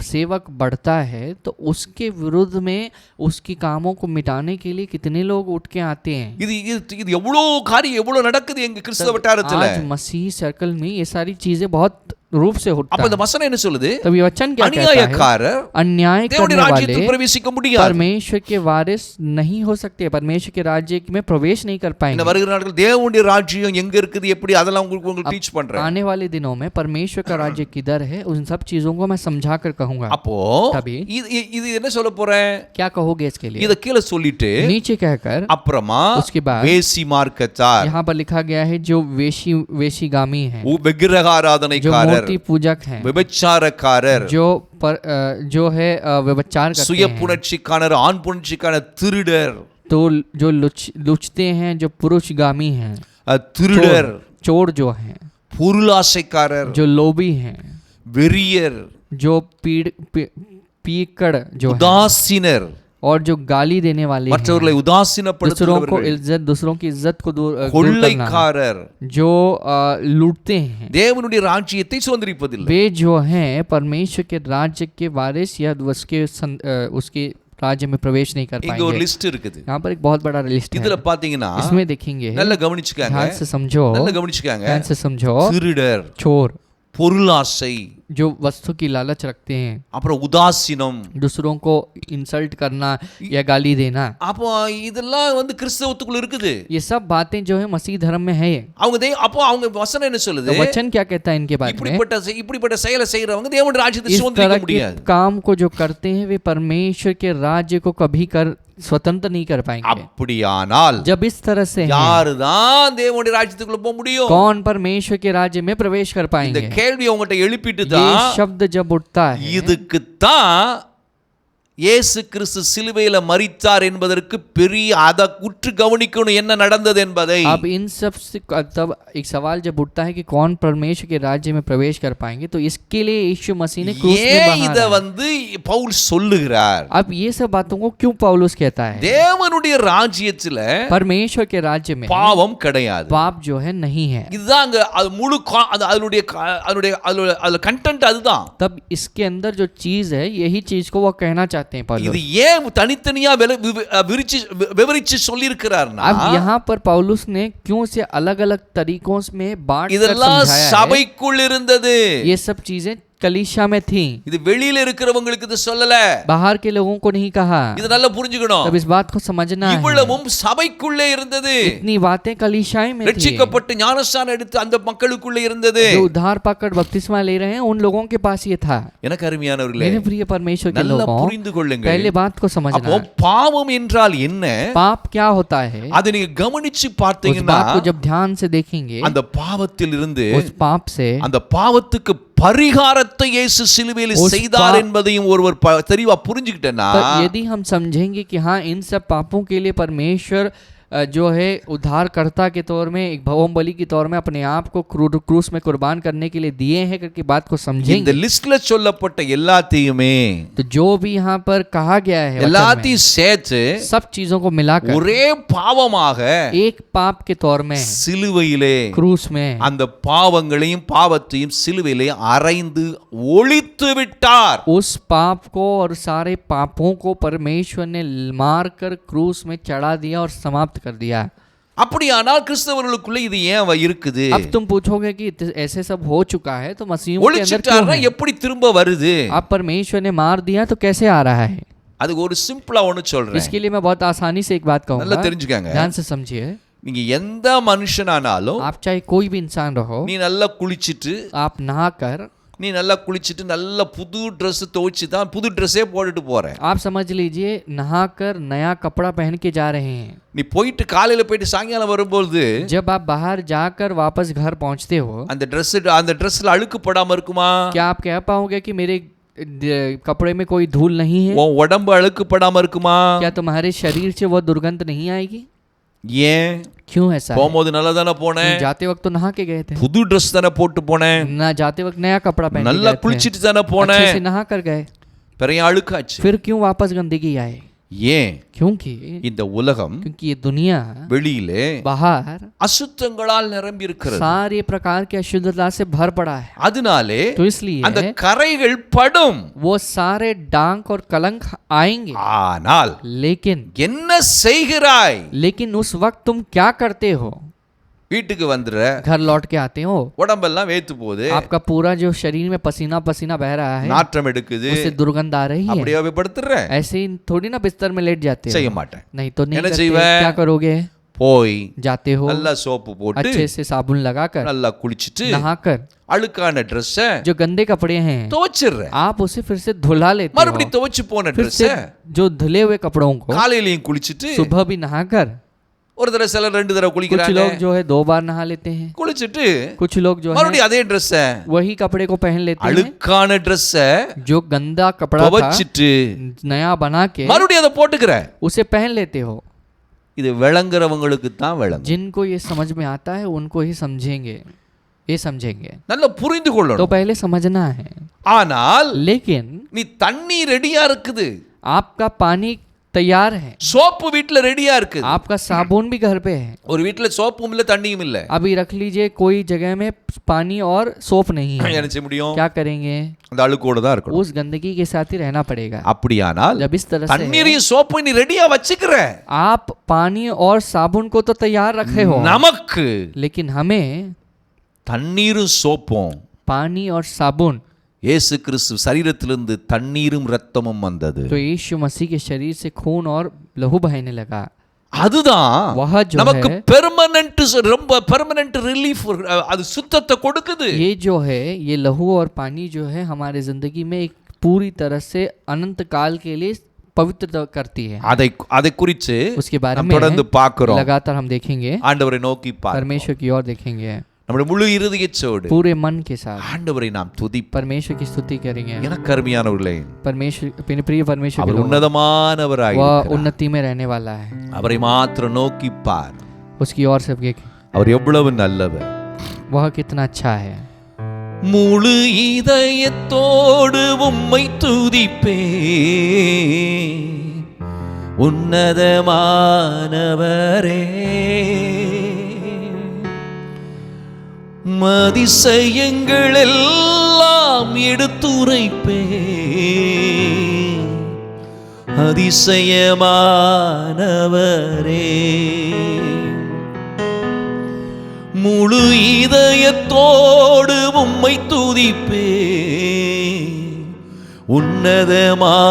[SPEAKER 2] सेवक बढ़ता है तो उसके विरुद्ध में उसकी कामों को मिटाने के लिए कितने लोग उठ के आते हैं।
[SPEAKER 1] இது இது இது எவ்வளவு காரியம் எவ்வளவு நடக்குது எங்க கிறிஸ்தவ வட்டாரத்துல.
[SPEAKER 2] आज मसीह सर्कल में ये सारी चीजें बहुत रूप से होता
[SPEAKER 1] அப்ப
[SPEAKER 2] है।
[SPEAKER 1] இந்த வசனம் என்ன சொல்லுது?
[SPEAKER 2] तब ये वचन क्या कहता है?
[SPEAKER 1] அநியாயக்காரர்
[SPEAKER 2] अन्याय
[SPEAKER 1] தேவனுடைய
[SPEAKER 2] करने
[SPEAKER 1] ராஜ்யத்தில்
[SPEAKER 2] वाले
[SPEAKER 1] பிரவேசிக்க முடியாது.
[SPEAKER 2] परमेश्वर के वारिस नहीं हो सकते, परमेश्वर के राज्य में प्रवेश नहीं कर
[SPEAKER 1] இந்த
[SPEAKER 2] पाएंगे।
[SPEAKER 1] வருகிற நாட்கள் தேவனுடைய ராஜ்யம் எங்க இருக்குது, எப்படி, அதெல்லாம் உங்களுக்கு டீச் பண்றேன்.
[SPEAKER 2] आने वाले दिनों में परमेश्वर का राज्य किधर है, उन सब चीजों को मैं समझा कर कहूंगा।
[SPEAKER 1] அப்போ
[SPEAKER 2] तभी
[SPEAKER 1] இது என்ன சொல்ல போறேன்?
[SPEAKER 2] क्या कहोगे इसके लिए?
[SPEAKER 1] இத கீழே சொல்லிட்டு
[SPEAKER 2] नीचे कहकर
[SPEAKER 1] அப்புறமா
[SPEAKER 2] उसके बाद
[SPEAKER 1] வேசி மார்க்கத்தார்,
[SPEAKER 2] यहाँ पर लिखा गया है जो वेशीगामी है, जो
[SPEAKER 1] விக்கிரகாராதனைக்காரர்,
[SPEAKER 2] मूर्ति पूजक है,
[SPEAKER 1] விபச்சாரக்காரர்,
[SPEAKER 2] जो है व्यभिचार करते
[SPEAKER 1] சுய
[SPEAKER 2] हैं,
[SPEAKER 1] புணர்ச்சிக்காரர், ஆண் புணர்ச்சிக்கான திருடர்,
[SPEAKER 2] तो जो लुचते हैं, जो पुरुषगामी हैं,
[SPEAKER 1] திருடர்,
[SPEAKER 2] चोर जो हैं,
[SPEAKER 1] பொருளாசைக்காரர்,
[SPEAKER 2] जो लोभी हैं,
[SPEAKER 1] வெறியர்,
[SPEAKER 2] जो पीकड़ जो है,
[SPEAKER 1] உதாசீனர்,
[SPEAKER 2] और जो गाली देने वाले हैं,
[SPEAKER 1] மற்றவர்களை
[SPEAKER 2] दूसरों
[SPEAKER 1] உதாசீனப்படுத்துகிறவர்கள்,
[SPEAKER 2] दूसरों की इज्जत को दूर करना,
[SPEAKER 1] கொள்ளைக்காரர்,
[SPEAKER 2] जो लूटते हैं,
[SPEAKER 1] தேவனுடைய ராஜ்யத்தை சுதந்திரிப்பதில்லை.
[SPEAKER 2] वे जो हैं परमेश्वर के राज्य के वारिस या उसके राज्य में प्रवेश नहीं कर
[SPEAKER 1] இங்க ஒரு
[SPEAKER 2] पाएंगे।
[SPEAKER 1] லிஸ்ட் இருக்குது.
[SPEAKER 2] यहाँ पर एक बहुत बड़ा लिस्ट
[SPEAKER 1] இதுல
[SPEAKER 2] है,
[SPEAKER 1] பாத்தீங்கன்னா
[SPEAKER 2] इसमें देखेंगे,
[SPEAKER 1] நல்ல கவனிச்சுக்காங்க,
[SPEAKER 2] ध्यान से समझो,
[SPEAKER 1] நல்ல கவனிச்சுக்காங்க.
[SPEAKER 2] ध्यान से समझो,
[SPEAKER 1] திருடர்,
[SPEAKER 2] चोर,
[SPEAKER 1] பொருளாசை,
[SPEAKER 2] जो वस्तु की लालच रखते हैं,
[SPEAKER 1] அப்புறம் உதாசீனம்,
[SPEAKER 2] दूसरों को इंसल्ट करना या गाली देना,
[SPEAKER 1] அப்போ இதெல்லாம் வந்து கிறிஸ்தவத்துக்குள்ள இருக்குது.
[SPEAKER 2] ये सब बातें जो है मसीह धर्म में है।
[SPEAKER 1] அப்போ அவங்க வசனம் என்ன சொல்லுது?
[SPEAKER 2] तो वचन क्या कहता है इनके बारे में?
[SPEAKER 1] இப்படிப்பட்ட செயலை செய்யறவங்க தேவனுடைய ராஜ்யத்தை
[SPEAKER 2] इस
[SPEAKER 1] சுதந்திரிக்க
[SPEAKER 2] तरह के
[SPEAKER 1] முடியாது.
[SPEAKER 2] काम को जो करते हैं वे परमेश्वर के राज्य को कभी स्वतंत्र नहीं कर पाएंगे।
[SPEAKER 1] அப்படியானால்
[SPEAKER 2] जब इस तरह से हैं,
[SPEAKER 1] யாருதான் தேவனுடைய ராஜ்யத்துக்குள்ள போக முடியும்?
[SPEAKER 2] कौन परमेश्वर के राज्य में प्रवेश कर
[SPEAKER 1] இந்த
[SPEAKER 2] पाएंगे?
[SPEAKER 1] கேள்வி உங்ககிட்ட எழுப்பிட்டு
[SPEAKER 2] ये
[SPEAKER 1] தான்
[SPEAKER 2] शब्द जब उठता है,
[SPEAKER 1] இதுக்கு தான் இயேசு கிறிஸ்து சிலுவையில மரித்தார் என்பதற்கு பெரிய அத உற்று கவனிக்கணும் என்ன நடந்தது என்பதை.
[SPEAKER 2] अब इन सब से तब एक सवाल जब उठता है कि कौन परमेश्वर के राज्य में प्रवेश कर पाएंगे, तो इसके लिए यीशु मसीह ने क्रूस में
[SPEAKER 1] ஏன் இத
[SPEAKER 2] बहाना।
[SPEAKER 1] வந்து பவுல் சொல்லுகிறார்?
[SPEAKER 2] अब ये सब बातों को क्यों पौलुस कहता है?
[SPEAKER 1] தேவனுடைய ராஜ்யத்துல
[SPEAKER 2] परमेश्वर के राज्य में
[SPEAKER 1] பாவம் கிடையாது.
[SPEAKER 2] पाप जो है नहीं है।
[SPEAKER 1] இதுதான் அங்க அது முழு அதனுடைய கண்டென்ட் அதுதான்.
[SPEAKER 2] तब इसके अंदर जो चीज है, यही चीज को वो कहना चाहते हैं पौलुस।
[SPEAKER 1] இது ஏன் தனித்தனியா விவரிச்சு சொல்லி இருக்கிறார்னா,
[SPEAKER 2] अब यहाँ पर पौलुस ने क्यों से अलग अलग तरीकों में बांट कर
[SPEAKER 1] இதெல்லாம்
[SPEAKER 2] समझाया है।
[SPEAKER 1] சபைக்குள் இருந்தது.
[SPEAKER 2] ये सब चीजें कलीसिया में थी,
[SPEAKER 1] இது வெளியில இருக்கிறவங்களுக்கு இது சொல்லல.
[SPEAKER 2] बाहर के लोगों को नहीं कहा।
[SPEAKER 1] இது நல்லா புரிஞ்சுக்கணும்.
[SPEAKER 2] तब इस बात को समझना है,
[SPEAKER 1] இவ்வளவும் சபைக்குள்ளே இருந்தது.
[SPEAKER 2] इतनी बातें कलीसिया में थी।
[SPEAKER 1] ரட்சிக்கப்பட்டு ஞானஸ்நானம் எடுத்து அந்த மக்களுக்குள்ளே இருந்தது.
[SPEAKER 2] जो उद्धार पाकर बपतिस्मा ले रहे हैं, उन लोगों के पास ये था।
[SPEAKER 1] எனக்கு அருமையானவர்களே,
[SPEAKER 2] मेरे प्रिय परमेश्वर के
[SPEAKER 1] நல்லா
[SPEAKER 2] लोगों,
[SPEAKER 1] புரிந்து கொள்ளுங்கள்.
[SPEAKER 2] पहले बात को
[SPEAKER 1] அப்போ
[SPEAKER 2] समझना,
[SPEAKER 1] பாவம் என்றால் என்ன?
[SPEAKER 2] पाप क्या होता है।
[SPEAKER 1] அதை நீங்க கவனிச்சு
[SPEAKER 2] उस
[SPEAKER 1] பார்த்தீங்கன்னா
[SPEAKER 2] बात को जब ध्यान से देखेंगे,
[SPEAKER 1] அந்த பாவத்தில் இருந்து
[SPEAKER 2] उस पाप से,
[SPEAKER 1] அந்த பாவத்துக்கு பரிகாரத்தை இயேசு சிலுவையில் செய்தார் என்பதையும் ஒருவர் தெளிவா புரிஞ்சுக்கிட்டேன்னா,
[SPEAKER 2] यदि हम समझेंगे कि हाँ इन सब पापों के लिए परमेश्वर जो है उद्धारकर्ता के तौर में, एक भवन बलि के तौर में अपने आप को क्रूस में कुर्बान करने के लिए दिए हैं करके बात को
[SPEAKER 1] இந்த
[SPEAKER 2] समझेंगे,
[SPEAKER 1] லிஸ்ட்ல சொல்லப்பட்ட எல்லாத்தையுமே
[SPEAKER 2] तो जो भी यहाँ पर कहा गया है वचन में,
[SPEAKER 1] எல்லாத்தையும் சேர்த்து
[SPEAKER 2] सब चीजों को मिलाकर
[SPEAKER 1] ஒரே பாவமாக
[SPEAKER 2] एक पाप के तौर में
[SPEAKER 1] சிலுவையிலே
[SPEAKER 2] क्रूस में
[SPEAKER 1] அந்த பாவங்களையும் பாவத்தையும் சிலுவையிலே அறைந்து ஒழித்து விட்டார்.
[SPEAKER 2] उस पाप को और सारे पापों को परमेश्वर ने मार कर क्रूस में चढ़ा दिया और समाप्त कर दिया।
[SPEAKER 1] அப்படியானால் கிறிஸ்தவர்களுக்குள்ள இது ஏன் இருக்குது?
[SPEAKER 2] अब तुम पूछोगे कि ऐसे सब हो चुका है तो मसीहों के अंदर क्यों
[SPEAKER 1] ஒழிச்சிட்டார்னா
[SPEAKER 2] है?
[SPEAKER 1] எப்படி திரும்ப வருது?
[SPEAKER 2] अब परमेश्वर ने मार दिया तो कैसे आ रहा है?
[SPEAKER 1] அதுக்கு ஒரு சிம்பிளா ஒன்னு சொல்றேன்.
[SPEAKER 2] इसके लिए मैं बहुत आसानी से एक बात
[SPEAKER 1] நல்லா
[SPEAKER 2] कहूंगा,
[SPEAKER 1] தெரிஞ்சுக்கங்க.
[SPEAKER 2] ध्यान से समझिए।
[SPEAKER 1] நீங்க எந்த மனுஷனானாலும்
[SPEAKER 2] आप चाहे कोई भी इंसान रहो,
[SPEAKER 1] நீ நல்லா குளிச்சிட்டு
[SPEAKER 2] आप नहाकर,
[SPEAKER 1] நீ நல்லா குளிச்சிட்டு நல்ல புது Dress துவைச்சு தான் புது ட்ரெஸ்ஸே போட்டுட்டு போற.
[SPEAKER 2] आप समझ लीजिए नहाकर नया कपड़ा पहन के जा रहे हैं।
[SPEAKER 1] நீ போயிட்டு காலையில போயிட்டு சாயங்காலம் வரும்போது
[SPEAKER 2] जब आप बाहर जाकर वापस घर पहुंचते हो,
[SPEAKER 1] அந்த Dressல அழுக்கு படாம இருக்குமா?
[SPEAKER 2] क्या आप कह पाओगे कि मेरे कपड़े में कोई धूल नहीं है,
[SPEAKER 1] உன் உடம்பு அழுக்குப்படாம இருக்குமா?
[SPEAKER 2] क्या तुम्हारे शरीर से वो दुर्गंध नहीं आएगी?
[SPEAKER 1] ஏன்?
[SPEAKER 2] क्यों ऐसा है?
[SPEAKER 1] போகும்போது நல்லா தானே போனேன்,
[SPEAKER 2] जाते वक्त तो नहा के गए थे,
[SPEAKER 1] புது ட்ரெஸ் தானே போட்டு போனேன்,
[SPEAKER 2] ना जाते वक्त नया कपड़ा पहन के
[SPEAKER 1] நல்லா
[SPEAKER 2] गए थे,
[SPEAKER 1] குளிச்சிட்டு தானே
[SPEAKER 2] अच्छे
[SPEAKER 1] போனேன்,
[SPEAKER 2] से नहा कर गए,
[SPEAKER 1] பெரிய அழுக்காச்சு.
[SPEAKER 2] फिर क्यों वापस गंदगी आए?
[SPEAKER 1] ஏன்?
[SPEAKER 2] क्योंकि
[SPEAKER 1] இந்த உலகம்
[SPEAKER 2] क्योंकि ये दुनिया
[SPEAKER 1] வெளியிலே
[SPEAKER 2] बाहर
[SPEAKER 1] அசுத்தங்களால் நிரம்பி இருக்கிறது.
[SPEAKER 2] सारे प्रकार की अशुद्धता से भर पड़ा है,
[SPEAKER 1] அதனாலே
[SPEAKER 2] तो इसलिए
[SPEAKER 1] அந்த கரைகள் படும்.
[SPEAKER 2] वो सारे डांक और कलंक आएंगे।
[SPEAKER 1] ஆனால் என்ன செய்கிறாய்?
[SPEAKER 2] लेकिन उस वक्त तुम क्या करते हो?
[SPEAKER 1] வீட்டுக்கு வந்துற,
[SPEAKER 2] घर लौट के आते हो,
[SPEAKER 1] உடம்பெல்லாம் வேத்து போகுது,
[SPEAKER 2] आपका पूरा जो शरीर में पसीना पसीना बह रहा है,
[SPEAKER 1] நாற்றம் எடுக்குது,
[SPEAKER 2] उससे दुर्गंध आ रही है,
[SPEAKER 1] அப்படியே படுத்துற?
[SPEAKER 2] ऐसे ही थोड़ी ना बिस्तर में लेट जाते हो,
[SPEAKER 1] செய்ய மாட்டேன்.
[SPEAKER 2] नहीं तो नहीं
[SPEAKER 1] என்ன
[SPEAKER 2] करते।
[SPEAKER 1] செய்வே?
[SPEAKER 2] क्या करोगे?
[SPEAKER 1] போய்
[SPEAKER 2] जाते हो,
[SPEAKER 1] நல்லா சோப்பு போட்டு
[SPEAKER 2] अच्छे से साबुन लगाकर,
[SPEAKER 1] நல்லா குளிச்சிட்டு
[SPEAKER 2] नहाकर,
[SPEAKER 1] அழுக்கான ட்ரெஸ்ஸ
[SPEAKER 2] जो गंदे कपड़े हैं
[SPEAKER 1] துவைச்சிடுற.
[SPEAKER 2] आप उसे फिर से धुला लेते
[SPEAKER 1] மறுபடியும்
[SPEAKER 2] हो,
[SPEAKER 1] துவைச்சு போன
[SPEAKER 2] फिर
[SPEAKER 1] ட்ரெஸ்ஸ
[SPEAKER 2] से जो धुले हुए कपड़ों को
[SPEAKER 1] காலையிலயும் குளிச்சிட்டு,
[SPEAKER 2] सुबह भी नहाकर,
[SPEAKER 1] ஒரு தடவை சிலர் 2 தடவை
[SPEAKER 2] कुछ
[SPEAKER 1] குளிக்கிறாங்க,
[SPEAKER 2] लोग जो है 2 बार नहा लेते हैं,
[SPEAKER 1] குளிச்சிட்டு
[SPEAKER 2] कुछ लोग जो है
[SPEAKER 1] மறுபடியும் அதே ட்ரெஸ்ஸ,
[SPEAKER 2] वही कपड़े को पहन लेते हैं,
[SPEAKER 1] அழுக்கான ட்ரெஸ்ஸ
[SPEAKER 2] जो गंदा कपड़ा था
[SPEAKER 1] துவைச்சிட்டு
[SPEAKER 2] नया बना के
[SPEAKER 1] மறுபடியும் அதை போட்டுக்கிற.
[SPEAKER 2] उसे पहन लेते हो।
[SPEAKER 1] இது விளங்குறவங்களுக்கு தான் விளங்கும்.
[SPEAKER 2] जिनको ये समझ में आता है उनको ही समझेंगे, ये समझेंगे,
[SPEAKER 1] நல்லா புரிந்து
[SPEAKER 2] तो
[SPEAKER 1] கொள்ளணும்.
[SPEAKER 2] पहले समझना है।
[SPEAKER 1] ஆனால்
[SPEAKER 2] लेकिन
[SPEAKER 1] நீ தண்ணி ரெடியா இருக்குது,
[SPEAKER 2] आपका पानी तैयार है,
[SPEAKER 1] சோப்பு வீட்ல ரெடியா இருக்குது,
[SPEAKER 2] आपका साबुन भी घर पे है,
[SPEAKER 1] ஒரு வீட்ல சோப்பும் இல்ல தண்ணியும் இல்ல,
[SPEAKER 2] अभी रख लीजिए कोई जगह में पानी और सोप नहीं है,
[SPEAKER 1] என்ன செய்ய முடியும்?
[SPEAKER 2] क्या करेंगे?
[SPEAKER 1] அந்த அழுக்கோட தான் இருக்கணும்.
[SPEAKER 2] उस गंदगी के साथ ही रहना पड़ेगा।
[SPEAKER 1] அப்படியானால்
[SPEAKER 2] जब इस तरह से
[SPEAKER 1] தண்ணீரையும் சோப்பையும் நீ ரெடியா வச்சுக்கிற,
[SPEAKER 2] आप पानी और साबुन को तो तैयार रखे हो,
[SPEAKER 1] நமக்கு
[SPEAKER 2] लेकिन हमें
[SPEAKER 1] தண்ணீரும் சோப்பும்,
[SPEAKER 2] पानी और साबुन,
[SPEAKER 1] இயேசு கிறிஸ்து சரீரத்திலிருந்து தண்ணீரும் ரத்தமும் வந்தது,
[SPEAKER 2] तो यीशु मसीह के शरीर से खून और लहू बहने लगा,
[SPEAKER 1] அதுதான்
[SPEAKER 2] वह जो
[SPEAKER 1] நமக்கு
[SPEAKER 2] है
[SPEAKER 1] பெர்மனன்ட், ரொம்ப பெர்மனன்ட் ரிலீஃப், அது சுத்தத்தை கொடுக்குது.
[SPEAKER 2] ये जो है, ये लहू और पानी जो है हमारे जिंदगी में एक पूरी तरह से अनंत काल के लिए पवित्र करती है।
[SPEAKER 1] அதை குறித்து
[SPEAKER 2] उसके बारे
[SPEAKER 1] நாம்
[SPEAKER 2] में
[SPEAKER 1] தொடர்ந்து பார்க்கிறோம்.
[SPEAKER 2] लगातार हम देखेंगे,
[SPEAKER 1] ஆண்டவரை நோக்கி பார்க்கிறோம்.
[SPEAKER 2] परमेश्वर की ओर देखेंगे,
[SPEAKER 1] நம்முடைய முழு இருதயத்தோடு
[SPEAKER 2] पूरे मन के साथ
[SPEAKER 1] ஆண்டவரை நாம் துதிப்போம்.
[SPEAKER 2] परमेश्वर की स्तुति करेंगे।
[SPEAKER 1] எனக்கு அருமையானவர்களே,
[SPEAKER 2] परमेश्वर, अपने प्रिय परमेश्वर के
[SPEAKER 1] அவர்
[SPEAKER 2] लोगों,
[SPEAKER 1] உன்னதமானவராய்
[SPEAKER 2] वह
[SPEAKER 1] இருக்கிறார்.
[SPEAKER 2] उन्नति में रहने वाला है,
[SPEAKER 1] அவரை மாத்திரம் நோக்கி பார்.
[SPEAKER 2] उसकी ओर से देखें,
[SPEAKER 1] அவர் எவ்வளவு நல்லவர்.
[SPEAKER 2] वह कितना अच्छा है।
[SPEAKER 1] முழு இதயத்தோடு உம்மை துதிப்பே, உன்னதமானவரே, அதிசயங்கள் எல்லாம் எடுத்துரைப்பே, அதிசயமானவரே, முழு இதயத்தோடு உம்மை துதிப்பே,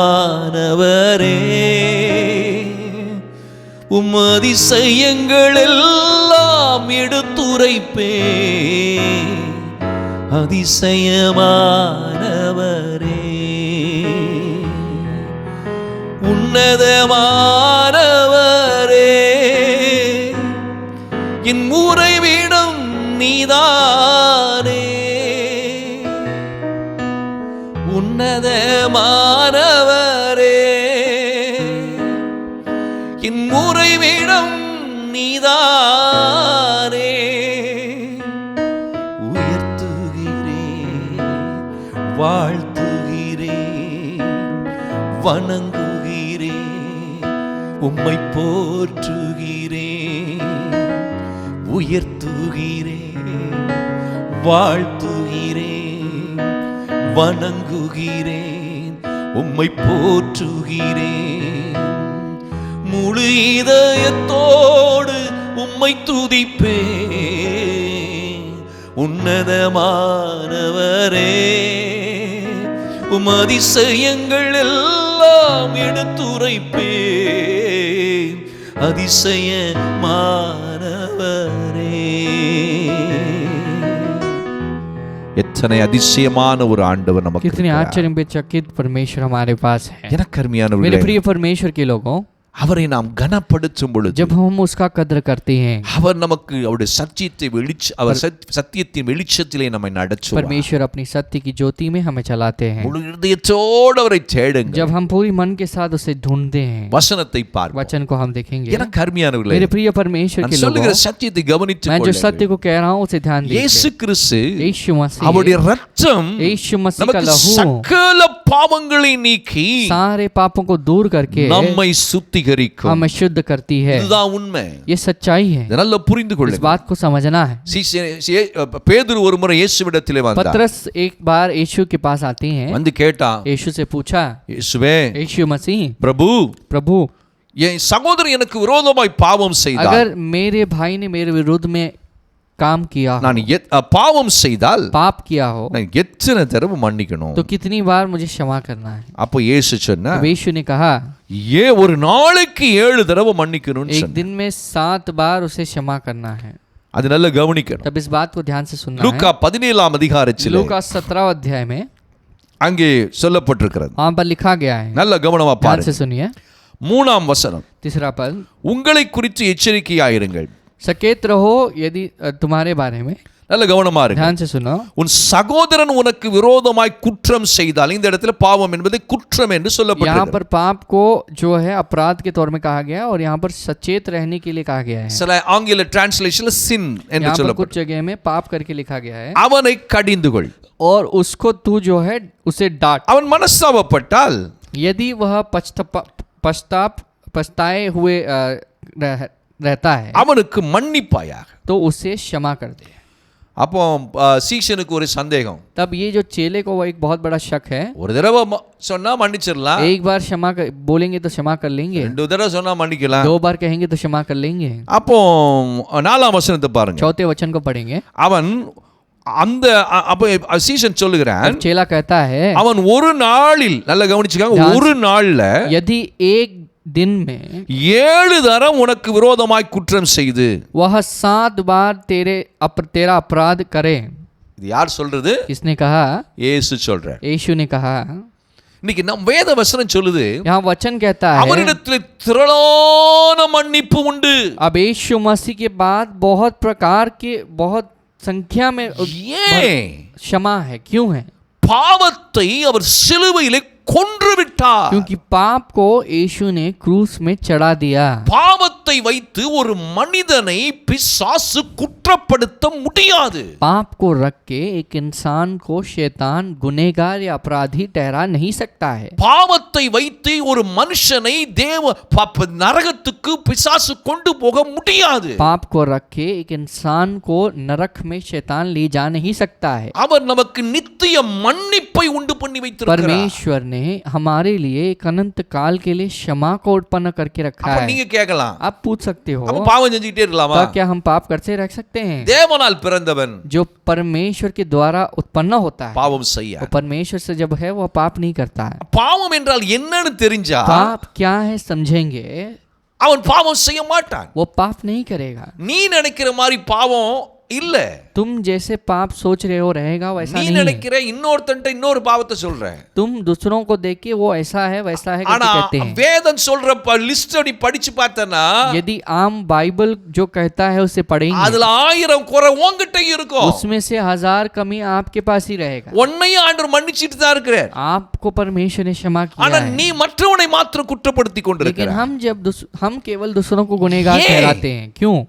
[SPEAKER 1] உன்னதமானவரே, உம் அதிசயங்கள் எல்லாம் எடுத்துரைப்பே, அதிசயமானவரே, உன்னதமானவரே, என் உறைவிடம் நீதானே, உன்னதமானவரே, என் உறைவிடம் நீதானே, உயர்த்துகிறேன், வாழ்த்துகிறேன், வணங்குகிறேன், உம்மை போற்றுகிறேன், உயர்த்துகிறேன், வாழ்த்துகிறேன், வணங்குகிறேன், உம்மை போற்றுகிறேன், முழு இதயத்தோடு உம்மை துதிப்பேன், உன்னதமானவரே, உம் அதிசயங்கள் எல்லாம் எடுத்துரைப்பேன், அதிசயமானவரே. எத்தனை அதிசயமான ஒரு ஆண்டவர் நமக்கு.
[SPEAKER 2] कितने आश्चर्यचकित परमेश्वर हमारे पास है।
[SPEAKER 1] எனக்கு அருமையானவர்களே,
[SPEAKER 2] मेरे प्रिय परमेश्वर के लोगों,
[SPEAKER 1] அவரை நாம் கனப்படுத்தும் பொழுது
[SPEAKER 2] जब हम उसका कद्र करते हैं,
[SPEAKER 1] அவர் நமக்கு அவருடைய சத்தியத்தை அவர் சத்தியத்தின் வெளிச்சத்திலே நம்மை நடத்துவார்.
[SPEAKER 2] परमेश्वर अपनी सत्य की ज्योति में हमें चलाते हैं.
[SPEAKER 1] முழு இதயத்தோடு அவரை தேடுங்க.
[SPEAKER 2] जब हम पूरी मन के साथ उसे ढूंढते हैं,
[SPEAKER 1] வசனத்தை பார்ப்போம்.
[SPEAKER 2] वचन को हम देखेंगे.
[SPEAKER 1] எனக்கு அருமையானவர்களே,
[SPEAKER 2] मेरे प्रिय परमेश्वर
[SPEAKER 1] நான்
[SPEAKER 2] के
[SPEAKER 1] சொல்லுகிற
[SPEAKER 2] लोगों,
[SPEAKER 1] சத்தியத்தை கவனித்துக்
[SPEAKER 2] मैं जो
[SPEAKER 1] கொள்ளுங்கள்.
[SPEAKER 2] सत्य को कह रहा हूँ उसे ध्यान
[SPEAKER 1] இயேசு
[SPEAKER 2] दीजिए.
[SPEAKER 1] கிறிஸ்து
[SPEAKER 2] यीशु मसीह,
[SPEAKER 1] அவருடைய ரத்தம்
[SPEAKER 2] यीशु मसीह का
[SPEAKER 1] நமக்கு
[SPEAKER 2] लहू
[SPEAKER 1] சகல பாவங்களை நீக்கி
[SPEAKER 2] सारे पापों को दूर करके
[SPEAKER 1] நம்மை சுத்திகரிக்கும்.
[SPEAKER 2] हमें शुद्ध करती है.
[SPEAKER 1] இதுதான் உண்மை.
[SPEAKER 2] ये सच्चाई है.
[SPEAKER 1] இதை நல்லா புரிந்து
[SPEAKER 2] इस
[SPEAKER 1] கொள்ளுங்கள்.
[SPEAKER 2] बात को समझना है.
[SPEAKER 1] பேதுரு ஒரு முறை இயேசுவிடத்திலே வந்தார்.
[SPEAKER 2] पतरस एक बार यीशु के पास आते हैं.
[SPEAKER 1] வந்து கேட்டான்,
[SPEAKER 2] यीशु से पूछा,
[SPEAKER 1] இயேசுவே,
[SPEAKER 2] यीशु मसीह,
[SPEAKER 1] பிரபு என் சகோதரன் எனக்கு விரோதமாய் பாவம் செய்தார்.
[SPEAKER 2] अगर मेरे भाई ने मेरे विरुद्ध में काम किया हो,
[SPEAKER 1] நான் பாவம் செய்தால்
[SPEAKER 2] पाप किया हो,
[SPEAKER 1] நான் எத்தனை தடவை மன்னிக்கணும்?
[SPEAKER 2] तो कितनी बार मुझे क्षमा करना है?
[SPEAKER 1] அப்போ இயேசு சொன்னா,
[SPEAKER 2] तो यीशु ने कहा,
[SPEAKER 1] ஒரு நாளைக்கு 7 தடவை மன்னிக்கணும்னு
[SPEAKER 2] एक
[SPEAKER 1] சொன்னார்.
[SPEAKER 2] दिन में 7 बार उसे क्षमा करना है.
[SPEAKER 1] அது நல்லா கவனிக்கணும்.
[SPEAKER 2] तब इस बात को ध्यान से सुनना
[SPEAKER 1] லூக்கா 17ஆம்
[SPEAKER 2] है.
[SPEAKER 1] அதிகாரத்திலே
[SPEAKER 2] लूका 17 अध्याय में
[SPEAKER 1] அங்கே சொல்லப்பட்டிருக்கிறது.
[SPEAKER 2] वहां पर लिखा गया है.
[SPEAKER 1] நல்ல கவனமா
[SPEAKER 2] ध्यान
[SPEAKER 1] பாருங்க.
[SPEAKER 2] से सुनिए.
[SPEAKER 1] 3ஆம் வசனம்,
[SPEAKER 2] तीसरा पद,
[SPEAKER 1] உங்களை குறித்து எச்சரிக்கையாயிருங்கள்.
[SPEAKER 2] सचेत रहो यदि तुम्हारे बारे में.
[SPEAKER 1] நல்ல கவனமா இருங்க.
[SPEAKER 2] ध्यान से सुनो.
[SPEAKER 1] உன் சகோதரன் உனக்கு விரோதமாய் குற்றம் செய்தால், இந்த இடத்துல பாவம் என்பது குற்றம் என்று
[SPEAKER 2] यहाँ
[SPEAKER 1] சொல்லப்பட்டிருக்கிறது.
[SPEAKER 2] पर पाप को जो है अपराध के तौर में कहा गया है और यहाँ पर सचेत रहने के लिए कहा गया है.
[SPEAKER 1] சில ஆங்கில டிரான்ஸ்லேஷன்ல sin என்று
[SPEAKER 2] यहाँ पर कुछ
[SPEAKER 1] சொல்லப்பட்டிருக்கிறது.
[SPEAKER 2] जगह में पाप करके लिखा गया है.
[SPEAKER 1] அவனை கடிந்து கொள்.
[SPEAKER 2] और उसको तू जो है उसे डांट.
[SPEAKER 1] அவன் மனஸ்தாபப்பட்டால்
[SPEAKER 2] यदि वह पछताए हुए रहता है
[SPEAKER 1] அவனுக்கு மன்னிப்பாயாக.
[SPEAKER 2] तो उसे क्षमा कर दे.
[SPEAKER 1] அப்போ சீஷனுக்கு ஒரு சந்தேகம்.
[SPEAKER 2] तब ये जो चेले को वो एक बहुत बड़ा शक है.
[SPEAKER 1] ஒரு தடவை சொன்னா மன்னிச்சிடலாம்,
[SPEAKER 2] एक बार बोलेंगे तो क्षमा कर लेंगे,
[SPEAKER 1] 2 தடவை சொன்னா மன்னிக்கலாம்.
[SPEAKER 2] 2 बार कहेंगे तो क्षमा कर लेंगे.
[SPEAKER 1] அப்போ 4ஆம் வசனத்தை பாருங்க.
[SPEAKER 2] चौथे वचन को पढ़ेंगे.
[SPEAKER 1] அவன் அந்த அப்போ சீஷன் சொல்லுகிறான்,
[SPEAKER 2] चेला कहता है,
[SPEAKER 1] அவன் ஒரு நாளில், நல்லா கவனிச்சுக்காங்க, ஒரு நாள்ல
[SPEAKER 2] यदि एक दिन में
[SPEAKER 1] 7 தரம் உனக்கு விரோதமாய் குற்றம் செய்து,
[SPEAKER 2] वह 7 बार तेरा अपराध करे.
[SPEAKER 1] இது யார் சொல்றது?
[SPEAKER 2] किसने कहा?
[SPEAKER 1] இயேசு சொல்றார்.
[SPEAKER 2] यीशु ने कहा.
[SPEAKER 1] இன்னைக்கு நம் வேத வசனம் சொல்லுது,
[SPEAKER 2] यहाँ वचन कहता है,
[SPEAKER 1] அவரிடத்தில் திரளான மன்னிப்பு உண்டு.
[SPEAKER 2] अब यीशु मसीह के बाद बहुत प्रकार के, बहुत संख्या में
[SPEAKER 1] ஏன்?
[SPEAKER 2] क्षमा है. क्यों है?
[SPEAKER 1] பாவத்தை அவர் சிலுவையிலே கொன்று விட்டார்.
[SPEAKER 2] क्योंकि पाप को यीशु ने क्रूस में चढ़ा दिया.
[SPEAKER 1] பாவத்தை வைத்து ஒரு மனிதனை பிசாசு குற்றப்படுத்த முடியாது.
[SPEAKER 2] पाप को रख के एक इंसान को शैतान गुनहगार या अपराधी ठहरा नहीं सकता है.
[SPEAKER 1] பாவத்தை வைத்து ஒரு மனுஷனை நரகத்துக்கு பிசாசு கொண்டு போக முடியாது.
[SPEAKER 2] पाप को रख के एक इंसान को नरक में शैतान ले जा नहीं सकता है.
[SPEAKER 1] அவர் நமக்கு நித்திய மன்னிப்பை உண்டு பண்ணி வைத்திருக்கிறார்.
[SPEAKER 2] परमेश्वर ने हमारे लिए एक अनंत काल के लिए क्षमा को उत्पन्न करके रखा
[SPEAKER 1] அப்ப
[SPEAKER 2] है.
[SPEAKER 1] நீங்க கேட்கலாம்,
[SPEAKER 2] आप पूछ सकते हो,
[SPEAKER 1] அப்ப பாவம் செஞ்சிட்டே இருக்கலாமா?
[SPEAKER 2] तो क्या हम पाप करते रह सकते हैं?
[SPEAKER 1] தேவனால் பிறந்தவன்
[SPEAKER 2] जो परमेश्वर के द्वारा उत्पन्न होता है,
[SPEAKER 1] பாவம் செய்ய.
[SPEAKER 2] वो परमेश्वर से जब है वो पाप नहीं करता है.
[SPEAKER 1] பாவம் என்றால் என்னன்னு தெரிஞ்சா
[SPEAKER 2] पाप क्या है समझेंगे,
[SPEAKER 1] அவன் பாவம் செய்ய மாட்டான்.
[SPEAKER 2] वो पाप नहीं करेगा.
[SPEAKER 1] நீ நினைக்கிற மாதிரி பாவம் இல்ல.
[SPEAKER 2] तुम जैसे पाप सोच रहे हो रहेगा वैसा
[SPEAKER 1] நீ
[SPEAKER 2] नहीं है.
[SPEAKER 1] நினைக்கிற இன்னொருத்தன்ட்ட இன்னொரு பாவத்தை சொல்ற.
[SPEAKER 2] तुम दूसरों को देख के वो ऐसा है वैसा है
[SPEAKER 1] ஆனா
[SPEAKER 2] करके कहते हैं.
[SPEAKER 1] வேதம் சொல்ற லிஸ்ட் நீ படிச்சு பார்த்தனா,
[SPEAKER 2] यदि आम बाइबल जो कहता है उसे पढ़ेंगे,
[SPEAKER 1] அதுல 1000 குறை உன்கிட்ட இருக்கும்.
[SPEAKER 2] उसमें से 1000 कमी आपके पास ही रहेगा.
[SPEAKER 1] உன்னையும் ஆண்டவர் மன்னிச்சிட்டு தான் இருக்கிறார்.
[SPEAKER 2] आपको परमेश्वर ने क्षमा किया
[SPEAKER 1] ஆனா
[SPEAKER 2] है.
[SPEAKER 1] நீ மற்றவனை மாத்திரம் குற்றப்படுத்தி
[SPEAKER 2] लेकिन
[SPEAKER 1] கொண்டிருக்கிறாய்.
[SPEAKER 2] हम केवल दूसरों को गुनहगार
[SPEAKER 1] ये-
[SPEAKER 2] ठहराते हैं. क्यों?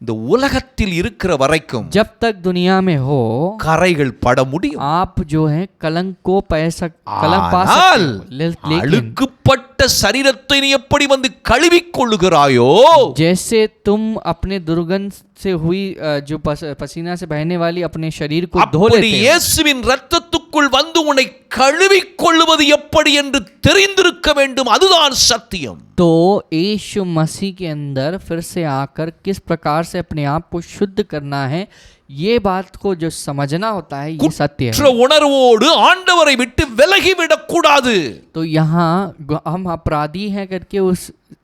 [SPEAKER 1] இந்த உலகத்தில் இருக்கிற வரைக்கும்
[SPEAKER 2] जब तक दुनिया में हो
[SPEAKER 1] கரைகள் பட முடியும்.
[SPEAKER 2] आप जो है कलंक को कलंक पा
[SPEAKER 1] ஆனால்
[SPEAKER 2] सकते हो. लेकिन
[SPEAKER 1] அழுக்குப்பட்ட சரீரத்தை நீ எப்படி வந்து கழுவிக் கொள்ளுகிறாயோ,
[SPEAKER 2] जैसे तुम अपने दुर्गंध से हुई जो पसीना से बहने वाली अपने शरीर को धो
[SPEAKER 1] அப்படி
[SPEAKER 2] लेते हो,
[SPEAKER 1] இயேசுவின் இரத்தத்துக்குள் வந்து உன்னை கழுவிக் கொள்வது எப்படி என்று தெரிந்திருக்க வேண்டும். அதுதான் சத்தியம்.
[SPEAKER 2] तो यीशु मसीह के अंदर फिर से आकर किस प्रकार से अपने आप को शुद्ध करना है, ये बात को जो समझना होता है, ये सत्य है.
[SPEAKER 1] குற்ற உணர்வோடு ஆண்டவரை விட்டு விலகி விடக் கூடாது.
[SPEAKER 2] तो यहाँ हम अपराधी हैं करके उस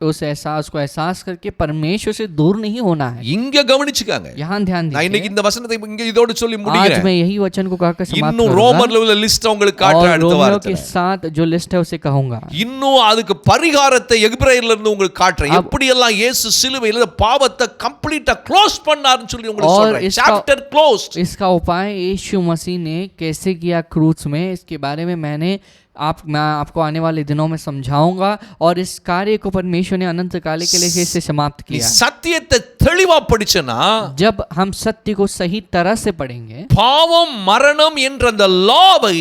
[SPEAKER 2] उस एहसास को एहसास करके परमेश्वर से दूर नहीं होना है।
[SPEAKER 1] இங்க கவனிச்சுக்காங்க.
[SPEAKER 2] यहाँ ध्यान
[SPEAKER 1] நான் இன்னைக்கு
[SPEAKER 2] दीजिए।
[SPEAKER 1] இந்த वचனத்தை இங்க இதோட சொல்லி
[SPEAKER 2] आज
[SPEAKER 1] முடிக்கிறேன்.
[SPEAKER 2] मैं यही वचन को कहकर समाप्त
[SPEAKER 1] இன்னும்
[SPEAKER 2] करूंगा
[SPEAKER 1] ரோமர்ல உள்ள லிஸ்ட் உங்களுக்கு
[SPEAKER 2] और
[SPEAKER 1] காட்டுறேன் அடுத்த
[SPEAKER 2] रोमियो
[SPEAKER 1] வாரத்துல.
[SPEAKER 2] के साथ जो लिस्ट है उसे कहूंगा।
[SPEAKER 1] இன்னும் அதுக்கு பரிகாரத்தை எபிரேயர்ல இருந்து உங்களுக்கு காட்டுறேன். எப்படி எல்லாம் இயேசு சிலுவையில பாவத்தை கம்ப்ளீட்டா க்ளோஸ் பண்ணாருன்னு சொல்லி உங்களுக்கு
[SPEAKER 2] और
[SPEAKER 1] சொல்றேன்.
[SPEAKER 2] इसका-
[SPEAKER 1] சாப்டர் க்ளோஸ்ட்.
[SPEAKER 2] इसका उपाय यीशु मसीह ने कैसे किया क्रूस में, इसके बारे में मैं आपको आने वाले दिनों में समझाऊंगा। और इस कार्य को परमेश्वर ने अनंत काल के लिए इसे समाप्त
[SPEAKER 1] நீ
[SPEAKER 2] किया।
[SPEAKER 1] சத்தியத்தை தெளிவா படிச்சனா
[SPEAKER 2] जब हम सत्य को सही तरह से पढ़ेंगे,
[SPEAKER 1] பாவம் மரணம் என்ற அந்த லாவை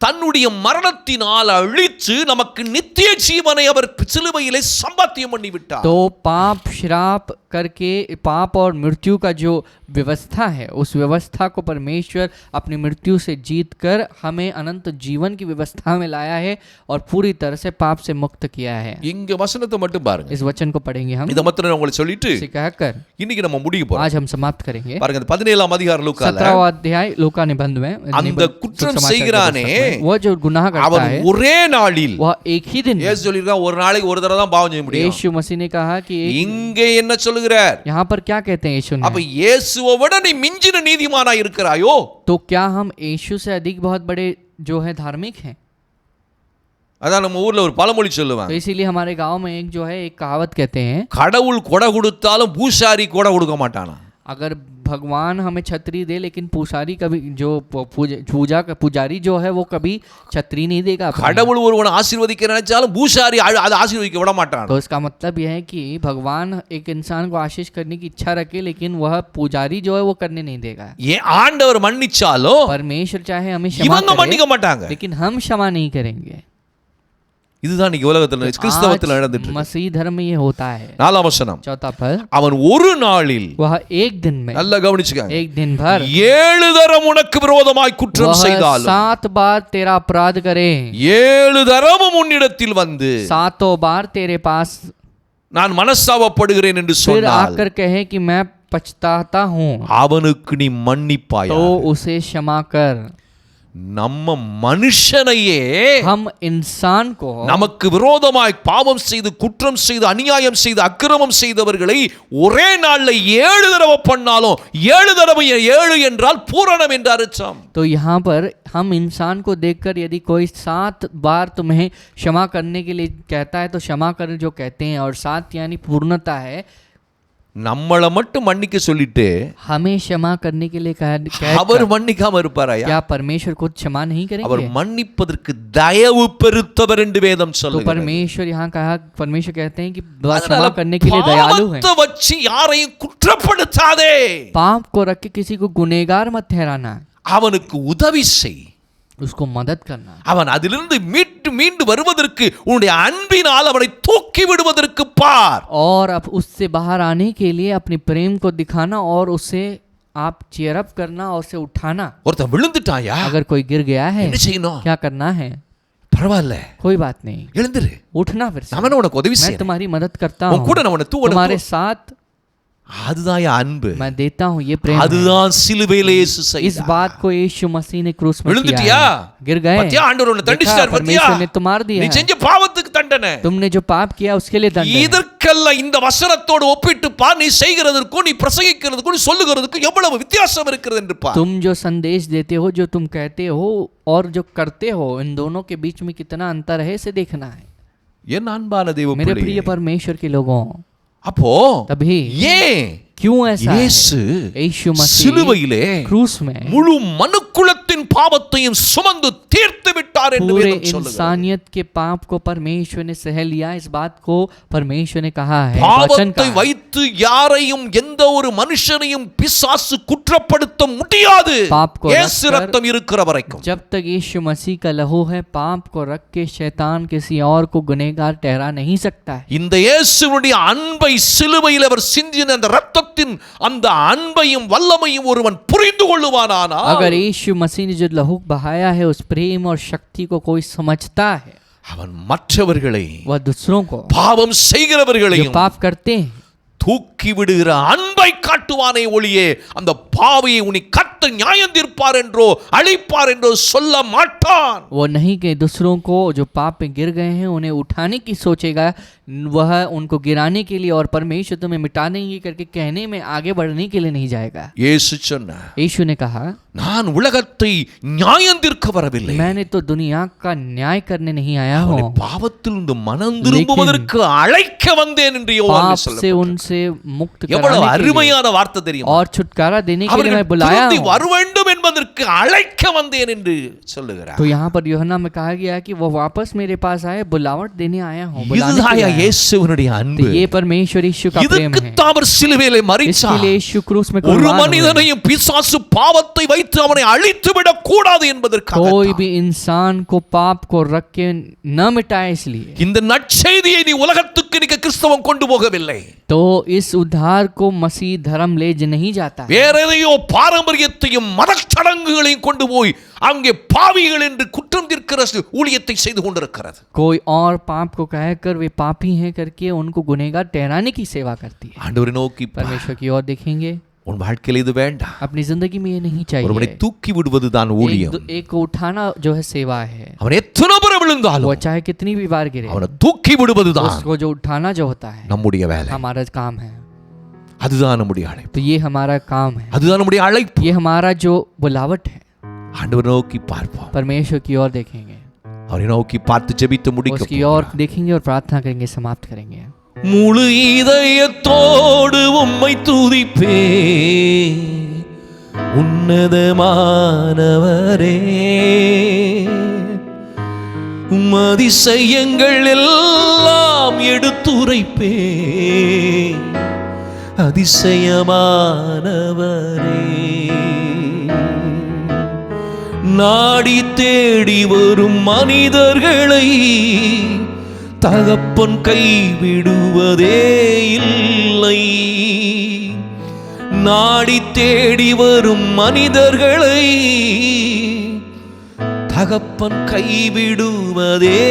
[SPEAKER 1] தன்னுடைய மரணத்தினால் அழித்து நமக்கு நித்திய ஜீவனை அவர் சிலுவையிலே சம்பாத்தியம் பண்ணி விட்டார்.
[SPEAKER 2] तो पाप श्राप करके पाप और मृत्यु का जो व्यवस्था है, उस व्यवस्था को परमेश्वर अपनी मृत्यु से जीत कर हमें अनंत जीवन की व्यवस्था में लाया है और पूरी तरह से पाप से मुक्त किया है।
[SPEAKER 1] இங்க வசனத்தை மட்டும் பாருங்க.
[SPEAKER 2] इस वचन को पढ़ेंगे हम।
[SPEAKER 1] இத மட்டும் நான் உங்களுக்கு சொல்லிட்டு
[SPEAKER 2] इसे कहकर
[SPEAKER 1] இன்னைக்கு நம்ம முடிக்க போறோம்.
[SPEAKER 2] आज हम समाप्त करेंगे।
[SPEAKER 1] பாருங்க 17ஆம் அதிகாரம் லூக்கால
[SPEAKER 2] 17वां अध्याय लूका निबंध में
[SPEAKER 1] அந்த குற்றம் செய்கிறானே
[SPEAKER 2] वो जो गुनाह करता
[SPEAKER 1] அவன்
[SPEAKER 2] है
[SPEAKER 1] ஒரே நாளில்
[SPEAKER 2] वह एक ही दिन में।
[SPEAKER 1] இயேசு சொல்லிருக்கான் ஒரு நாளைக்கு ஒரு தடவை தான் பாவம் செய்ய முடியும்.
[SPEAKER 2] यीशु मसीह ने कहा कि
[SPEAKER 1] இங்கே என்ன சொல்லுகிறார்?
[SPEAKER 2] यहाँ पर क्या कहते हैं यीशु
[SPEAKER 1] அப்ப
[SPEAKER 2] ने?
[SPEAKER 1] இயேசுவை விட நீ மிஞ்சின நீதிமானா இருக்கிறாயோ?
[SPEAKER 2] तो क्या हम यीशु से अधिक बहुत बड़े जो है धार्मिक हैं?
[SPEAKER 1] அதான் நம்ம ஊர்ல ஒரு பழமொழி
[SPEAKER 2] तो
[SPEAKER 1] சொல்லுவாங்க.
[SPEAKER 2] इसीलिए हमारे गांव में एक जो है एक कहावत कहते हैं,
[SPEAKER 1] கடவுள் கொடை கொடுத்தாலும் பூசாரி கொடை கொடுக்க மாட்டானா.
[SPEAKER 2] अगर भगवान हमें छतरी दे लेकिन पूजारी कभी जो पूजा का पुजारी जो है वो कभी छतरी नहीं देगा अपने।
[SPEAKER 1] கடவுள் ஒருவனை ஆசீர்வதிக்க நினைச்சாலும் பூசாரி அதை ஆசீர்வதிக்க விட மாட்டான்.
[SPEAKER 2] तो इसका मतलब यह है कि भगवान एक इंसान को आशीष करने की इच्छा रखे लेकिन वह पुजारी जो है वो करने नहीं देगा।
[SPEAKER 1] ஏன் ஆண்டவர் மன்னிச்சாலும்
[SPEAKER 2] परमेश्वर चाहे हमें क्षमा
[SPEAKER 1] இவங்க
[SPEAKER 2] करे
[SPEAKER 1] மன்னிக்க மாட்டாங்க.
[SPEAKER 2] लेकिन हम क्षमा नहीं करेंगे।
[SPEAKER 1] இதுதான் இன்னைக்கு உலகத்துல கிறிஸ்தவத்துல நடந்துட்டு இருக்கு.
[SPEAKER 2] मसीह धर्म में ये होता है।
[SPEAKER 1] 4ஆம் வசனம்.
[SPEAKER 2] चौथा पद,
[SPEAKER 1] அவன் ஒரு நாளில்
[SPEAKER 2] वह एक दिन में,
[SPEAKER 1] நல்லா கவனிச்சுக்கங்க,
[SPEAKER 2] एक दिन भर
[SPEAKER 1] 7 தரம் உனக்கு விரோதமாய் குற்றம்
[SPEAKER 2] वह
[SPEAKER 1] செய்தாலும்
[SPEAKER 2] 7 बार तेरा अपराध करे,
[SPEAKER 1] 7 தரமும் உன்னிடத்தில் வந்து
[SPEAKER 2] 7 बार तेरे पास
[SPEAKER 1] நான் மனஸ்தாபப்படுகிறேன் என்று
[SPEAKER 2] फिर
[SPEAKER 1] சொன்னால்
[SPEAKER 2] आकर कहे कि मैं पछताता हूँ,
[SPEAKER 1] அவனுக்கு நீ மன்னிப்பாயா.
[SPEAKER 2] तो उसे क्षमा कर।
[SPEAKER 1] நம்ம மனுஷனையே
[SPEAKER 2] हम इंसान को
[SPEAKER 1] நமக்கு விரோதமாய் பாவம் செய்து குற்றம் செய்து அநியாயம் செய்து அக்கிரமம் செய்தவர்களை ஒரே நாள்ல 7 தடவை பண்ணாலும் 7 தடவை 7 என்றால் பூரணம் என்று அர்த்தம்.
[SPEAKER 2] तो यहाँ पर हम इंसान को देखकर यदि कोई 7 बार तुम्हें क्षमा करने के लिए कहता है तो क्षमा कर जो कहते हैं, और 7 यानी पूर्णता है।
[SPEAKER 1] நம்மள மட்டும் மன்னிக்க சொல்லிட்டு
[SPEAKER 2] हमें क्षमा करने के लिए
[SPEAKER 1] அவர் மன்னிக்காம இருப்பாராயா?
[SPEAKER 2] क्या परमेश्वर खुद क्षमा नहीं
[SPEAKER 1] அவர்
[SPEAKER 2] करेंगे?
[SPEAKER 1] மன்னிப்பதற்கு தயவு பெருத்தவர் என்று வேதம்
[SPEAKER 2] तो
[SPEAKER 1] சொல்லுகிறது.
[SPEAKER 2] परमेश्वर यहाँ कहा, परमेश्वर कहते हैं कि क्षमा करने के लिए दयालु है।
[SPEAKER 1] பாவத்தை வச்சு யாரையும் குற்றப்படுத்தாதே,
[SPEAKER 2] पाप को रख के किसी को गुनहगार मत ठहराना,
[SPEAKER 1] அவனுக்கு உதவி செய்.
[SPEAKER 2] उसको मदद करना,
[SPEAKER 1] அவன் அதிலிருந்து மீண்டு வருவதற்கு உன்னுடைய அன்பினால் அவனை தூக்கி விடுவதற்கு பார்.
[SPEAKER 2] और अब उससे बाहर आने के लिए अपने प्रेम को दिखाना और उसे आप चीयर अप करना और उसे उठाना।
[SPEAKER 1] ஒருத்தன் விழுந்துட்டாயா,
[SPEAKER 2] अगर कोई गिर गया है
[SPEAKER 1] என்ன செய்யணும்?
[SPEAKER 2] क्या करना है?
[SPEAKER 1] பரவாயில்ல,
[SPEAKER 2] कोई बात नहीं,
[SPEAKER 1] எழுந்துரு,
[SPEAKER 2] उठना फिर से।
[SPEAKER 1] நான் உனக்கு உதவி
[SPEAKER 2] मैं
[SPEAKER 1] செய்யறேன்,
[SPEAKER 2] तुम्हारी मदद करता
[SPEAKER 1] உன்
[SPEAKER 2] हूँ,
[SPEAKER 1] கூட நான் உன்னை
[SPEAKER 2] तुम्हारे साथ
[SPEAKER 1] அதுதான் அன்பு.
[SPEAKER 2] मैं देता हूँ, ये प्रेम है।
[SPEAKER 1] அதுதான் சிலுவையிலே இயேசு
[SPEAKER 2] इस
[SPEAKER 1] செய்தார்.
[SPEAKER 2] बात को यीशु मसीह ने क्रूस में किया
[SPEAKER 1] விழுந்துட்டியா?
[SPEAKER 2] है। गिर गए,
[SPEAKER 1] பத்தியா ஆண்டவர் உன்னை தண்டிச்சார்,
[SPEAKER 2] देखा,
[SPEAKER 1] பத்தியா
[SPEAKER 2] परमेश्वर ने तो मार दिया
[SPEAKER 1] நீ
[SPEAKER 2] है।
[SPEAKER 1] செஞ்ச பாவத்துக்கு தண்டனை.
[SPEAKER 2] तुमने जो पाप किया उसके लिए दंड है।
[SPEAKER 1] இதற்கெல்லாம் இந்த வசனத்தோடு ஒப்பிட்டு பார், நீ செய்கிறதற்கும் நீ பிரசங்கிக்கிறதுக்கும் நீ சொல்லுகிறதுக்கும் எவ்வளவு வித்தியாசம் இருக்கிறது என்று பார்.
[SPEAKER 2] तुम जो संदेश देते हो, जो तुम कहते हो और जो करते हो, इन दोनों के बीच में कितना अंतर है इसे देखना है।
[SPEAKER 1] என் அன்பான தேவ
[SPEAKER 2] मेरे
[SPEAKER 1] பிள்ளையே,
[SPEAKER 2] प्रिय परमेश्वर के लोगों,
[SPEAKER 1] அப்போ
[SPEAKER 2] तभी
[SPEAKER 1] ஏன்
[SPEAKER 2] क्यों ऐसा है?
[SPEAKER 1] இயேசு
[SPEAKER 2] यीशु मसीह
[SPEAKER 1] சிலுவையிலே
[SPEAKER 2] क्रूस में
[SPEAKER 1] முழு மனுக்குலத்தின் பாவத்தையும் சுமந்து தீர்த்து விட்டார் என்று
[SPEAKER 2] पूरे
[SPEAKER 1] வேதம் சொல்லுகிறது.
[SPEAKER 2] इंसानियत के पाप को परमेश्वर ने सह लिया। इस बात को परमेश्वर ने कहा है, वचन
[SPEAKER 1] பாவத்தை
[SPEAKER 2] कहा।
[SPEAKER 1] வைத்து யாரையும் எந்த ஒரு மனுஷனையும் பிசாசு குற்றப்படுத்த முடியாது,
[SPEAKER 2] பாப் को
[SPEAKER 1] இயேசு
[SPEAKER 2] रखकर-
[SPEAKER 1] ரத்தம் இருக்கிற வரைக்கும்.
[SPEAKER 2] जब तक यीशु मसीह का लहू है, पाप को रख के शैतान किसी और को गुनहगार ठहरा नहीं सकता है।
[SPEAKER 1] இந்த இயேசுவுடைய அன்பை சிலுவையில் அவர் சிந்தின அந்த ரத்தத்தின் அந்த அன்பையும் வல்லமையும் ஒருவன் புரிந்து கொள்ளுவானானால்,
[SPEAKER 2] अगर यीशु मसीह ने जो लहू बहाया है, उस प्रेम और शक्ति को कोई समझता है,
[SPEAKER 1] அவன் மற்றவர்களை
[SPEAKER 2] वह दूसरों को
[SPEAKER 1] பாவம்
[SPEAKER 2] जो
[SPEAKER 1] செய்கிறவர்களையும்
[SPEAKER 2] पाप करते हैं
[SPEAKER 1] தூக்கி விடுகிற அன்பை காட்டுவானே ஒளியே அந்த பாவியை உனி கத்த கர்த்தர் நியாயம் தீர்ப்பார் என்றோ அழிப்பார் என்றோ சொல்ல மாட்டான்.
[SPEAKER 2] वो नहीं कि दूसरों को जो पाप में गिर गए हैं उन्हें उठाने की सोचेगा, वह उनको गिराने के लिए और परमेश्वर तुम्हें मिटा देंगे करके कहने में आगे बढ़ने के लिए नहीं जाएगा।
[SPEAKER 1] இயேசு சொன்னார்,
[SPEAKER 2] यीशु ने कहा,
[SPEAKER 1] நான் உலகத்தை நியாயம் தீர்க்க வரவில்லை,
[SPEAKER 2] मैंने तो दुनिया का न्याय करने नहीं आया हूँ,
[SPEAKER 1] பாவத்திலிருந்து மனம் திரும்புவதற்கு அழைக்க வந்தேன் என்று யோவான்
[SPEAKER 2] पाप से
[SPEAKER 1] சொல்லுகிறார்.
[SPEAKER 2] उनसे मुक्त
[SPEAKER 1] எவ்வளவு
[SPEAKER 2] कराने के लिए
[SPEAKER 1] அருமையான வார்த்தை தெரியுமா?
[SPEAKER 2] और छुटकारा देने के लिए मैं
[SPEAKER 1] அவர்கள்
[SPEAKER 2] बुलाया
[SPEAKER 1] திரும்பி
[SPEAKER 2] हूँ।
[SPEAKER 1] வர வேண்டும் என்பதற்கு அழைக்க வந்தேன் என்று சொல்லுகிறார்.
[SPEAKER 2] तो यहाँ पर यूहन्ना में कहा गया कि वो वापस मेरे पास आए, बुलावट देने आया हूँ, बुलाने के लिए
[SPEAKER 1] இதுதான்
[SPEAKER 2] आया हूँ।
[SPEAKER 1] இயேசுவினுடைய
[SPEAKER 2] तो
[SPEAKER 1] அன்பு.
[SPEAKER 2] ये परमेश्वर यीशु का प्रेम
[SPEAKER 1] இதுக்கு
[SPEAKER 2] है,
[SPEAKER 1] அவர் சிலுவையிலே
[SPEAKER 2] इसके
[SPEAKER 1] மரித்தார்.
[SPEAKER 2] लिए यीशु क्रूस में
[SPEAKER 1] ஒரு
[SPEAKER 2] कुर्बान हुए।
[SPEAKER 1] மனிதனையும் பிசாசு பாவத்தை வைத்து அவனை அழித்து விடக் கூடாது என்பதற்காக
[SPEAKER 2] कोई भी इंसान को पाप को रख के न मिटाए इसलिए।
[SPEAKER 1] இந்த நற்செய்தியை நீ உலகத்துக்கு நீ கிறிஸ்தவம் கொண்டு போகவில்லை.
[SPEAKER 2] तो इस उद्धार को मसीह धर्म ले नहीं जाता है,
[SPEAKER 1] வேற எதையோ பாரம்பரியத்தையும் மதச்சடங்குகளையும் கொண்டு போய் அங்கே பாவிகள் என்று குற்றம் தீர்க்கிற ஊழியத்தை செய்து கொண்டிருக்கிறது.
[SPEAKER 2] कोई और पाप को कहकर वे पापी हैं करके उनको गुनहगार ठहराने की सेवा करती है।
[SPEAKER 1] ஆண்டவரை நோக்கி பார்.
[SPEAKER 2] परमेश्वर की ओर देखेंगे,
[SPEAKER 1] உன் வாழ்க்கையில் இது வேண்டாம்.
[SPEAKER 2] अपनी जिंदगी में ये नहीं
[SPEAKER 1] ஒருவனை
[SPEAKER 2] चाहिए।
[SPEAKER 1] தூக்கி விடுவதுதான் ஊழியம்.
[SPEAKER 2] एक को उठाना जो है सेवा है,
[SPEAKER 1] அவன் எத்தனை முறை
[SPEAKER 2] वो
[SPEAKER 1] விழுந்தாலும்
[SPEAKER 2] चाहे कितनी भी बार गिरे,
[SPEAKER 1] அவனை தூக்கி விடுவதுதான்
[SPEAKER 2] उसको जो उठाना जो होता है
[SPEAKER 1] நம்முடைய வேலை.
[SPEAKER 2] हमारा काम है।
[SPEAKER 1] அதுதான் நம்முடைய அழைப்பு,
[SPEAKER 2] तो ये हमारा काम है,
[SPEAKER 1] அதுதான் நம்முடைய அழைப்பு.
[SPEAKER 2] ये हमारा जो बुलावट है।
[SPEAKER 1] ஆண்டவரை நோக்கி பார்ப்போம்.
[SPEAKER 2] परमेश्वर की ओर देखेंगे,
[SPEAKER 1] அவரை நோக்கி பார்த்து ஜெபித்து முடிக்க
[SPEAKER 2] उसकी ओर देखेंगे और प्रार्थना करेंगे, समाप्त करेंगे।
[SPEAKER 1] முழு இதயத்தோடு உம்மை துதிப்பே உன்னதமானவரே, உம் அதிசயங்கள் எல்லாம் எடுத்துரைப்பே அதிசயமானவரே. நாடி தேடி வரும் மனிதர்களை தகப்பன் கைவிடுவதே இல்லை. நாடி தேடி வரும் மனிதர்களை தகப்பன் கைவிடுவதே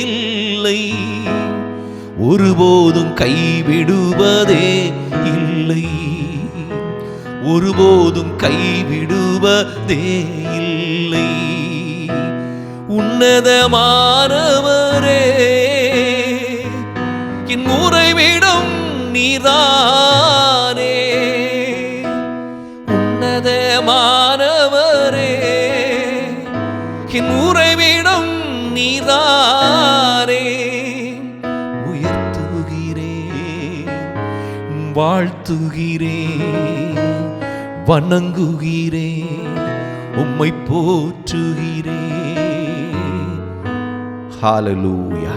[SPEAKER 1] இல்லை, ஒருபோதும் கைவிடுவதே இல்லை, ஒருபோதும் கைவிடுவதே இல்லை. உன்னதமானவரே, என் உறைவிடம் நீதானே. உன்னதமானவரே, என் உறைவிடம் நீதானே. உயர்த்துகிறேன், வாழ்த்துகிறேன், வணங்குகிறேன், உம்மை போற்றுகிறேன். ஹalleluya,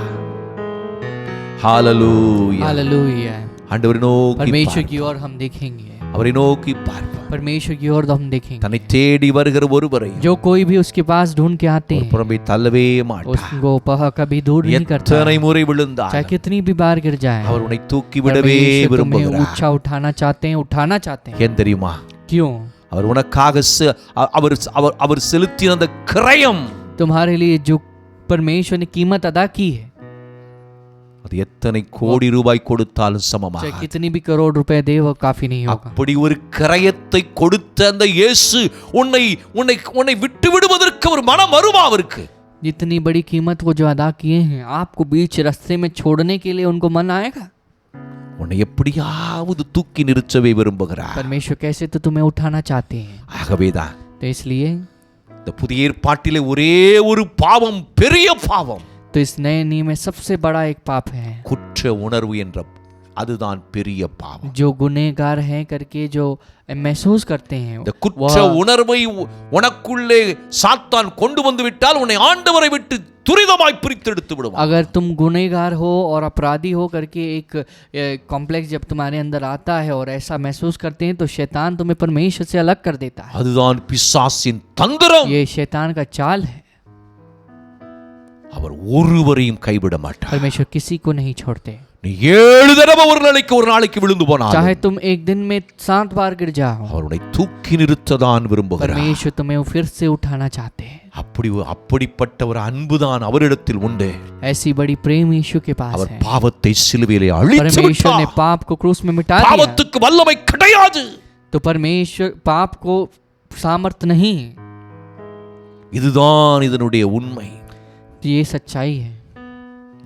[SPEAKER 1] ஹalleluya,
[SPEAKER 2] हालेलुया।
[SPEAKER 1] ஆண்டவரை நோக்கி
[SPEAKER 2] परमेश्वर की ओर हम देखेंगे,
[SPEAKER 1] அவரை நோக்கி பார்ப்போம்.
[SPEAKER 2] परमेश्वर की ओर हम देखेंगे।
[SPEAKER 1] தன்னை தேடி வருகிற ஒருவரை
[SPEAKER 2] जो कोई भी उसके पास ढूंढ के आते हैं,
[SPEAKER 1] புறம்பே தள்ளவே மாட்டார்.
[SPEAKER 2] उसको कभी दूर नहीं करता,
[SPEAKER 1] எத்தனை முறை விழுந்தார்
[SPEAKER 2] चाहे कितनी भी बार गिर जाए।
[SPEAKER 1] அவர் உன்னை தூக்கி விடவே
[SPEAKER 2] परमेश्वर तुम्हें
[SPEAKER 1] விரும்புகிறார்.
[SPEAKER 2] ऊंचा उठाना चाहते हैं, उठाना चाहते हैं।
[SPEAKER 1] ஏன் தெரியுமா?
[SPEAKER 2] क्यों?
[SPEAKER 1] அவர் உனக்காக அவர் செலுத்தின அந்த கிரயம்,
[SPEAKER 2] तुम्हारे लिए जो परमेश्वर ने कीमत अदा की है,
[SPEAKER 1] அது எத்தனை கோடி ரூபாய் கொடுத்தாலும்
[SPEAKER 2] चाहे
[SPEAKER 1] சமமாக.
[SPEAKER 2] कितनी भी करोड़ रुपए दे वो काफी नहीं होगा।
[SPEAKER 1] அப்படி ஒரு கிரயத்தை கொடுத்த அந்த இயேசு உன்னை உன்னை உன்னை விட்டு விடுவதற்கு ஒரு மனம் வருமா அவருக்கு?
[SPEAKER 2] जितनी बड़ी कीमत को जो अदा किए हैं, आपको बीच रास्ते में छोड़ने के लिए उनको मन आएगा?
[SPEAKER 1] உன்னை எப்படியாவது தூக்கி நிறுத்தவே விரும்புகிறார்.
[SPEAKER 2] परमेश्वर कैसे तो तुम्हें उठाना चाहते हैं।
[SPEAKER 1] ஆகவேதான்
[SPEAKER 2] तो इसलिए
[SPEAKER 1] இந்த புதிய ஏற்பாட்டிலே ஒரே ஒரு பாவம், பெரிய பாவம்,
[SPEAKER 2] तो इस नए नियम में सबसे बड़ा एक पाप है,
[SPEAKER 1] குற்ற உணர்வு என்ற, அதுதான் பெரிய பாவம்.
[SPEAKER 2] जो गुनहगार हैं करके जो महसूस करते हैं।
[SPEAKER 1] இந்த குற்ற உணர்வை உனக்குள்ளே சாத்தான் கொண்டு வந்து விட்டால் உன்னை ஆண்டவரை விட்டு துரிதமாய் பிரித்தெடுத்து விடுவான்.
[SPEAKER 2] अगर तुम गुनहगार हो और अपराधी हो करके एक कॉम्प्लेक्स जब तुम्हारे अंदर आता है और ऐसा महसूस करते हैं, तो शैतान तुम्हें परमेश्वर से अलग कर देता है।
[SPEAKER 1] அதுதான் பிசாசின் தந்திரம்.
[SPEAKER 2] ये शैतान का चाल है।
[SPEAKER 1] அவர் ஒருவரையும் கைவிட மாட்டார்.
[SPEAKER 2] परमेश्वर किसी को नहीं छोड़ते।
[SPEAKER 1] நீ 7 தடவை ஒரு நாளைக்கு விழுந்து போனாலும்
[SPEAKER 2] चाहे तुम एक दिन में 7 बार गिर जाओ,
[SPEAKER 1] அவர் உன்னை தூக்கி நிறுத்ததான் விரும்புகிறார்.
[SPEAKER 2] परमेश्वर तुम्हें फिर से उठाना चाहते हैं।
[SPEAKER 1] அப்படிப்பட்ட ஒரு அன்புதான் அவரிடத்தில் உண்டு.
[SPEAKER 2] ऐसी बड़ी प्रेम यीशु के पास
[SPEAKER 1] அவர்
[SPEAKER 2] है।
[SPEAKER 1] பாவத்தை சிலுவையிலே அழித்து
[SPEAKER 2] परमेश्वर ने
[SPEAKER 1] விட்டார்.
[SPEAKER 2] पाप को क्रूस में मिटा दिया।
[SPEAKER 1] பாவத்துக்கு வல்லமை கிடையாது.
[SPEAKER 2] तो परमेश्वर पाप को सामर्थ नहीं है।
[SPEAKER 1] இதுதான் இதனுடைய உண்மை.
[SPEAKER 2] ये सच्चाई है।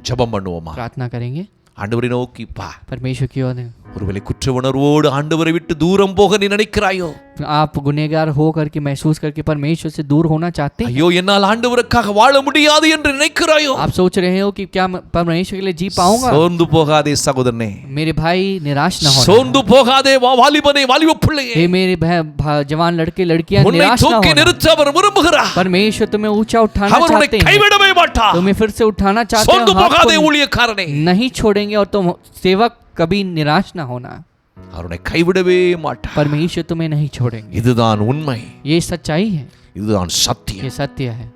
[SPEAKER 1] ஜெபம் பண்ணுவோமா?
[SPEAKER 2] प्रार्थना करेंगे
[SPEAKER 1] ஆண்டவரை நோக்கி பா.
[SPEAKER 2] परमेश्वर की ओर।
[SPEAKER 1] ஒருவேளை குற்ற உணர்வோடு ஆண்டவரை விட்டு தூரம் போக நீ நினைக்கிறாயோ?
[SPEAKER 2] आप गुनहगार हो करके महसूस करके परमेश्वर से दूर होना चाहते हैं?
[SPEAKER 1] ஐயோ என்னால் ஆண்டவருக்காக வாழ முடியாது என்று நினைக்கிறாயோ?
[SPEAKER 2] आप सोच रहे हो कि क्या मैं परमेश्वर के लिए जी पाऊंगा?
[SPEAKER 1] சோர்ந்து போகாதே சகோதரனே.
[SPEAKER 2] मेरे भाई निराश न होना।
[SPEAKER 1] சோர்ந்து போகாதே வாலிபனே வாலிப பிள்ளையே.
[SPEAKER 2] हे मेरे जवान लड़के लड़कियां
[SPEAKER 1] உன்னை
[SPEAKER 2] निराश न
[SPEAKER 1] தூக்கி
[SPEAKER 2] होना।
[SPEAKER 1] நிறுத்த அவர் விரும்புகிறார்.
[SPEAKER 2] परमेश्वर तुम्हें ऊंचा उठाना
[SPEAKER 1] அவர் உன்னை
[SPEAKER 2] चाहते हैं।
[SPEAKER 1] கைவிடவே மாட்டார்.
[SPEAKER 2] तुम्हें फिर से उठाना चाहते
[SPEAKER 1] சோர்ந்து
[SPEAKER 2] हैं।
[SPEAKER 1] போகாதே ஊழியக்காரனே.
[SPEAKER 2] नहीं छोड़ेंगे और तुम सेवक कभी निराश न होना।
[SPEAKER 1] அவர் உன்னை கைவிடவே மாட்டார்.
[SPEAKER 2] परमेश्वर तुम्हें नहीं छोड़ेंगे।
[SPEAKER 1] இதுதான் உண்மை.
[SPEAKER 2] ये सच्चाई है।
[SPEAKER 1] இதுதான் சத்தியம்.
[SPEAKER 2] ये सत्य है।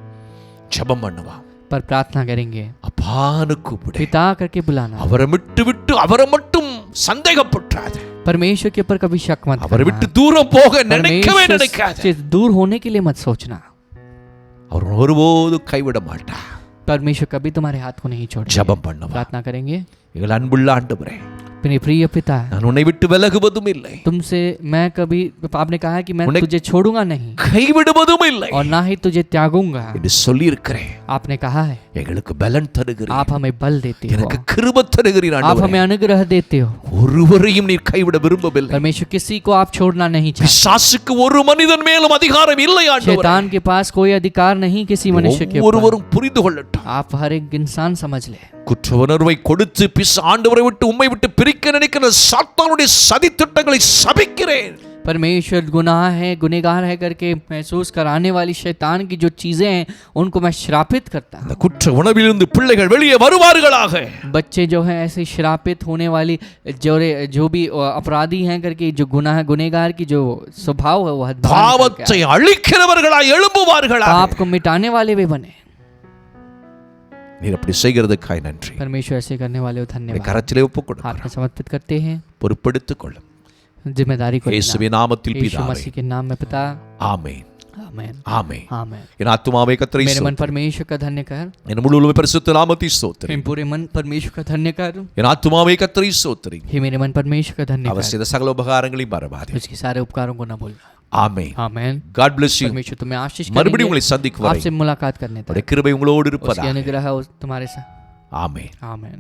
[SPEAKER 1] ஜெபம் பண்ணுவோம்.
[SPEAKER 2] पर प्रार्थना करेंगे
[SPEAKER 1] அப்பான்னு கூப்பிடு.
[SPEAKER 2] पिता करके बुलाना।
[SPEAKER 1] அவரை விட்டு அவரை மட்டும் சந்தேகப்படாதே.
[SPEAKER 2] परमेश्वर के ऊपर कभी शक मत
[SPEAKER 1] அவரை
[SPEAKER 2] करना।
[SPEAKER 1] விட்டு தூரம் போக நினைக்கவே நினைக்காதே.
[SPEAKER 2] से दूर होने के लिए मत सोचना।
[SPEAKER 1] அவர் ஒருபோதும் கைவிட மாட்டார்.
[SPEAKER 2] परमेश्वर कभी तुम्हारे हाथ को नहीं छोड़ेगा।
[SPEAKER 1] ஜெபம் பண்ணுவோம்.
[SPEAKER 2] प्रार्थना करेंगे।
[SPEAKER 1] எங்கள் அன்புள்ள ஆண்டவரே,
[SPEAKER 2] मेरे प्रिय पिता,
[SPEAKER 1] நான் உன்னை விட்டு விலகுவதும் இல்லை,
[SPEAKER 2] तुमसे मैं कभी, आपने कहा है कि मैं
[SPEAKER 1] उन्हें
[SPEAKER 2] तुझे छोड़ूंगा नहीं
[SPEAKER 1] கைவிடுவதும் இல்லை
[SPEAKER 2] और ना ही तुझे त्यागूंगा।
[SPEAKER 1] என்று சொல்லியிருக்கிறேன்.
[SPEAKER 2] आपने कहा है
[SPEAKER 1] எங்களுக்கு பலன் தருகிறீர்.
[SPEAKER 2] आप हमें बल देते हो,
[SPEAKER 1] எனக்கு கிருபை தருகிறீர்
[SPEAKER 2] आप
[SPEAKER 1] ஆண்டவரே.
[SPEAKER 2] हमें अनुग्रह देते हो।
[SPEAKER 1] ஒருவரையும் நீர் கைவிட விரும்பவில்லை.
[SPEAKER 2] परमेश्वर किसी को आप छोड़ना नहीं चाहते।
[SPEAKER 1] பிசாசுக்கு ஒரு மனிதன் மேலும் அதிகாரம் இல்லை ஆண்டவரே.
[SPEAKER 2] शैतान के पास कोई अधिकार नहीं किसी मनुष्य के ऊपर।
[SPEAKER 1] ஒருவரும் புரிந்து கொள்ளட்டும்.
[SPEAKER 2] आप हर एक इंसान समझ ले।
[SPEAKER 1] குற்ற உணர்வை கொடுத்து ஆண்டவரை விட்டு உம்மை விட்டு பிரிக்க நினைக்கிற சாத்தானுடைய சதி திட்டங்களை சபிக்கிறேன்.
[SPEAKER 2] परमेश्वर गुनाह है, गुनहगार है करके महसूस कराने वाली शैतान की जो चीजें हैं उनको मैं श्रापित करता हूं।
[SPEAKER 1] அந்த குற்ற உணர்விலிருந்து பிள்ளைகள் வெளியே வருவார்களாக.
[SPEAKER 2] बच्चे जो हैं ऐसे श्रापित होने वाली जो भी अपराधी हैं करके जो गुनहगार की जो स्वभाव है वो
[SPEAKER 1] பாவத்தை அழிக்கிறவர்களாய் எழும்புவார்களாக.
[SPEAKER 2] पाप को मिटाने वाले वे बने।
[SPEAKER 1] நீர் அப்படி செய்கிறதுக்காய் நன்றி.
[SPEAKER 2] परमेश्वर ऐसे करने वाले धन्यवाद।
[SPEAKER 1] கரத்திலே ஒப்புக்கொடு.
[SPEAKER 2] हाथ में समर्पित करते हैं।
[SPEAKER 1] பொறுப்பெடுத்துக் கொள்ளும்.
[SPEAKER 2] जिम्मेदारी को
[SPEAKER 1] இயேசுவின் நாமத்தில்
[SPEAKER 2] यीशु
[SPEAKER 1] பிதாவே.
[SPEAKER 2] मसीह के नाम में पिता।
[SPEAKER 1] ஆமென்.
[SPEAKER 2] आमेन।
[SPEAKER 1] ஆமென்.
[SPEAKER 2] आमेन।
[SPEAKER 1] என் ஆத்துமாவே கர்த்தரை
[SPEAKER 2] मेरे मन
[SPEAKER 1] ஸ்தோத்திரி.
[SPEAKER 2] परमेश्वर का धन्य कर।
[SPEAKER 1] என் முழு உள்ளமே பரிசுத்த நாமத்தை ஸ்தோத்திரி.
[SPEAKER 2] मेरे पूरे मन परमेश्वर का धन्य कर।
[SPEAKER 1] என் ஆத்துமாவே கர்த்தரை ஸ்தோத்திரி.
[SPEAKER 2] हे मेरे मन परमेश्वर का धन्य
[SPEAKER 1] அவர்
[SPEAKER 2] कर।
[SPEAKER 1] செய்த சகல உபகாரங்களையும் மறவாதே.
[SPEAKER 2] उसके सारे उपकारों को न भूलना।
[SPEAKER 1] ஆமென்.
[SPEAKER 2] आमेन।
[SPEAKER 1] God bless you.
[SPEAKER 2] परमेश्वर तुम्हें आशीष
[SPEAKER 1] மறுபடியும்
[SPEAKER 2] करेंगे
[SPEAKER 1] உங்களை சந்திக்கும் வரை
[SPEAKER 2] आपसे मुलाकात करने तक।
[SPEAKER 1] உடைய கிருபை உங்களோடு
[SPEAKER 2] उसकी
[SPEAKER 1] இருப்பதாக.
[SPEAKER 2] अनुग्रह तुम्हारे साथ।
[SPEAKER 1] ஆமென்.
[SPEAKER 2] आमेन।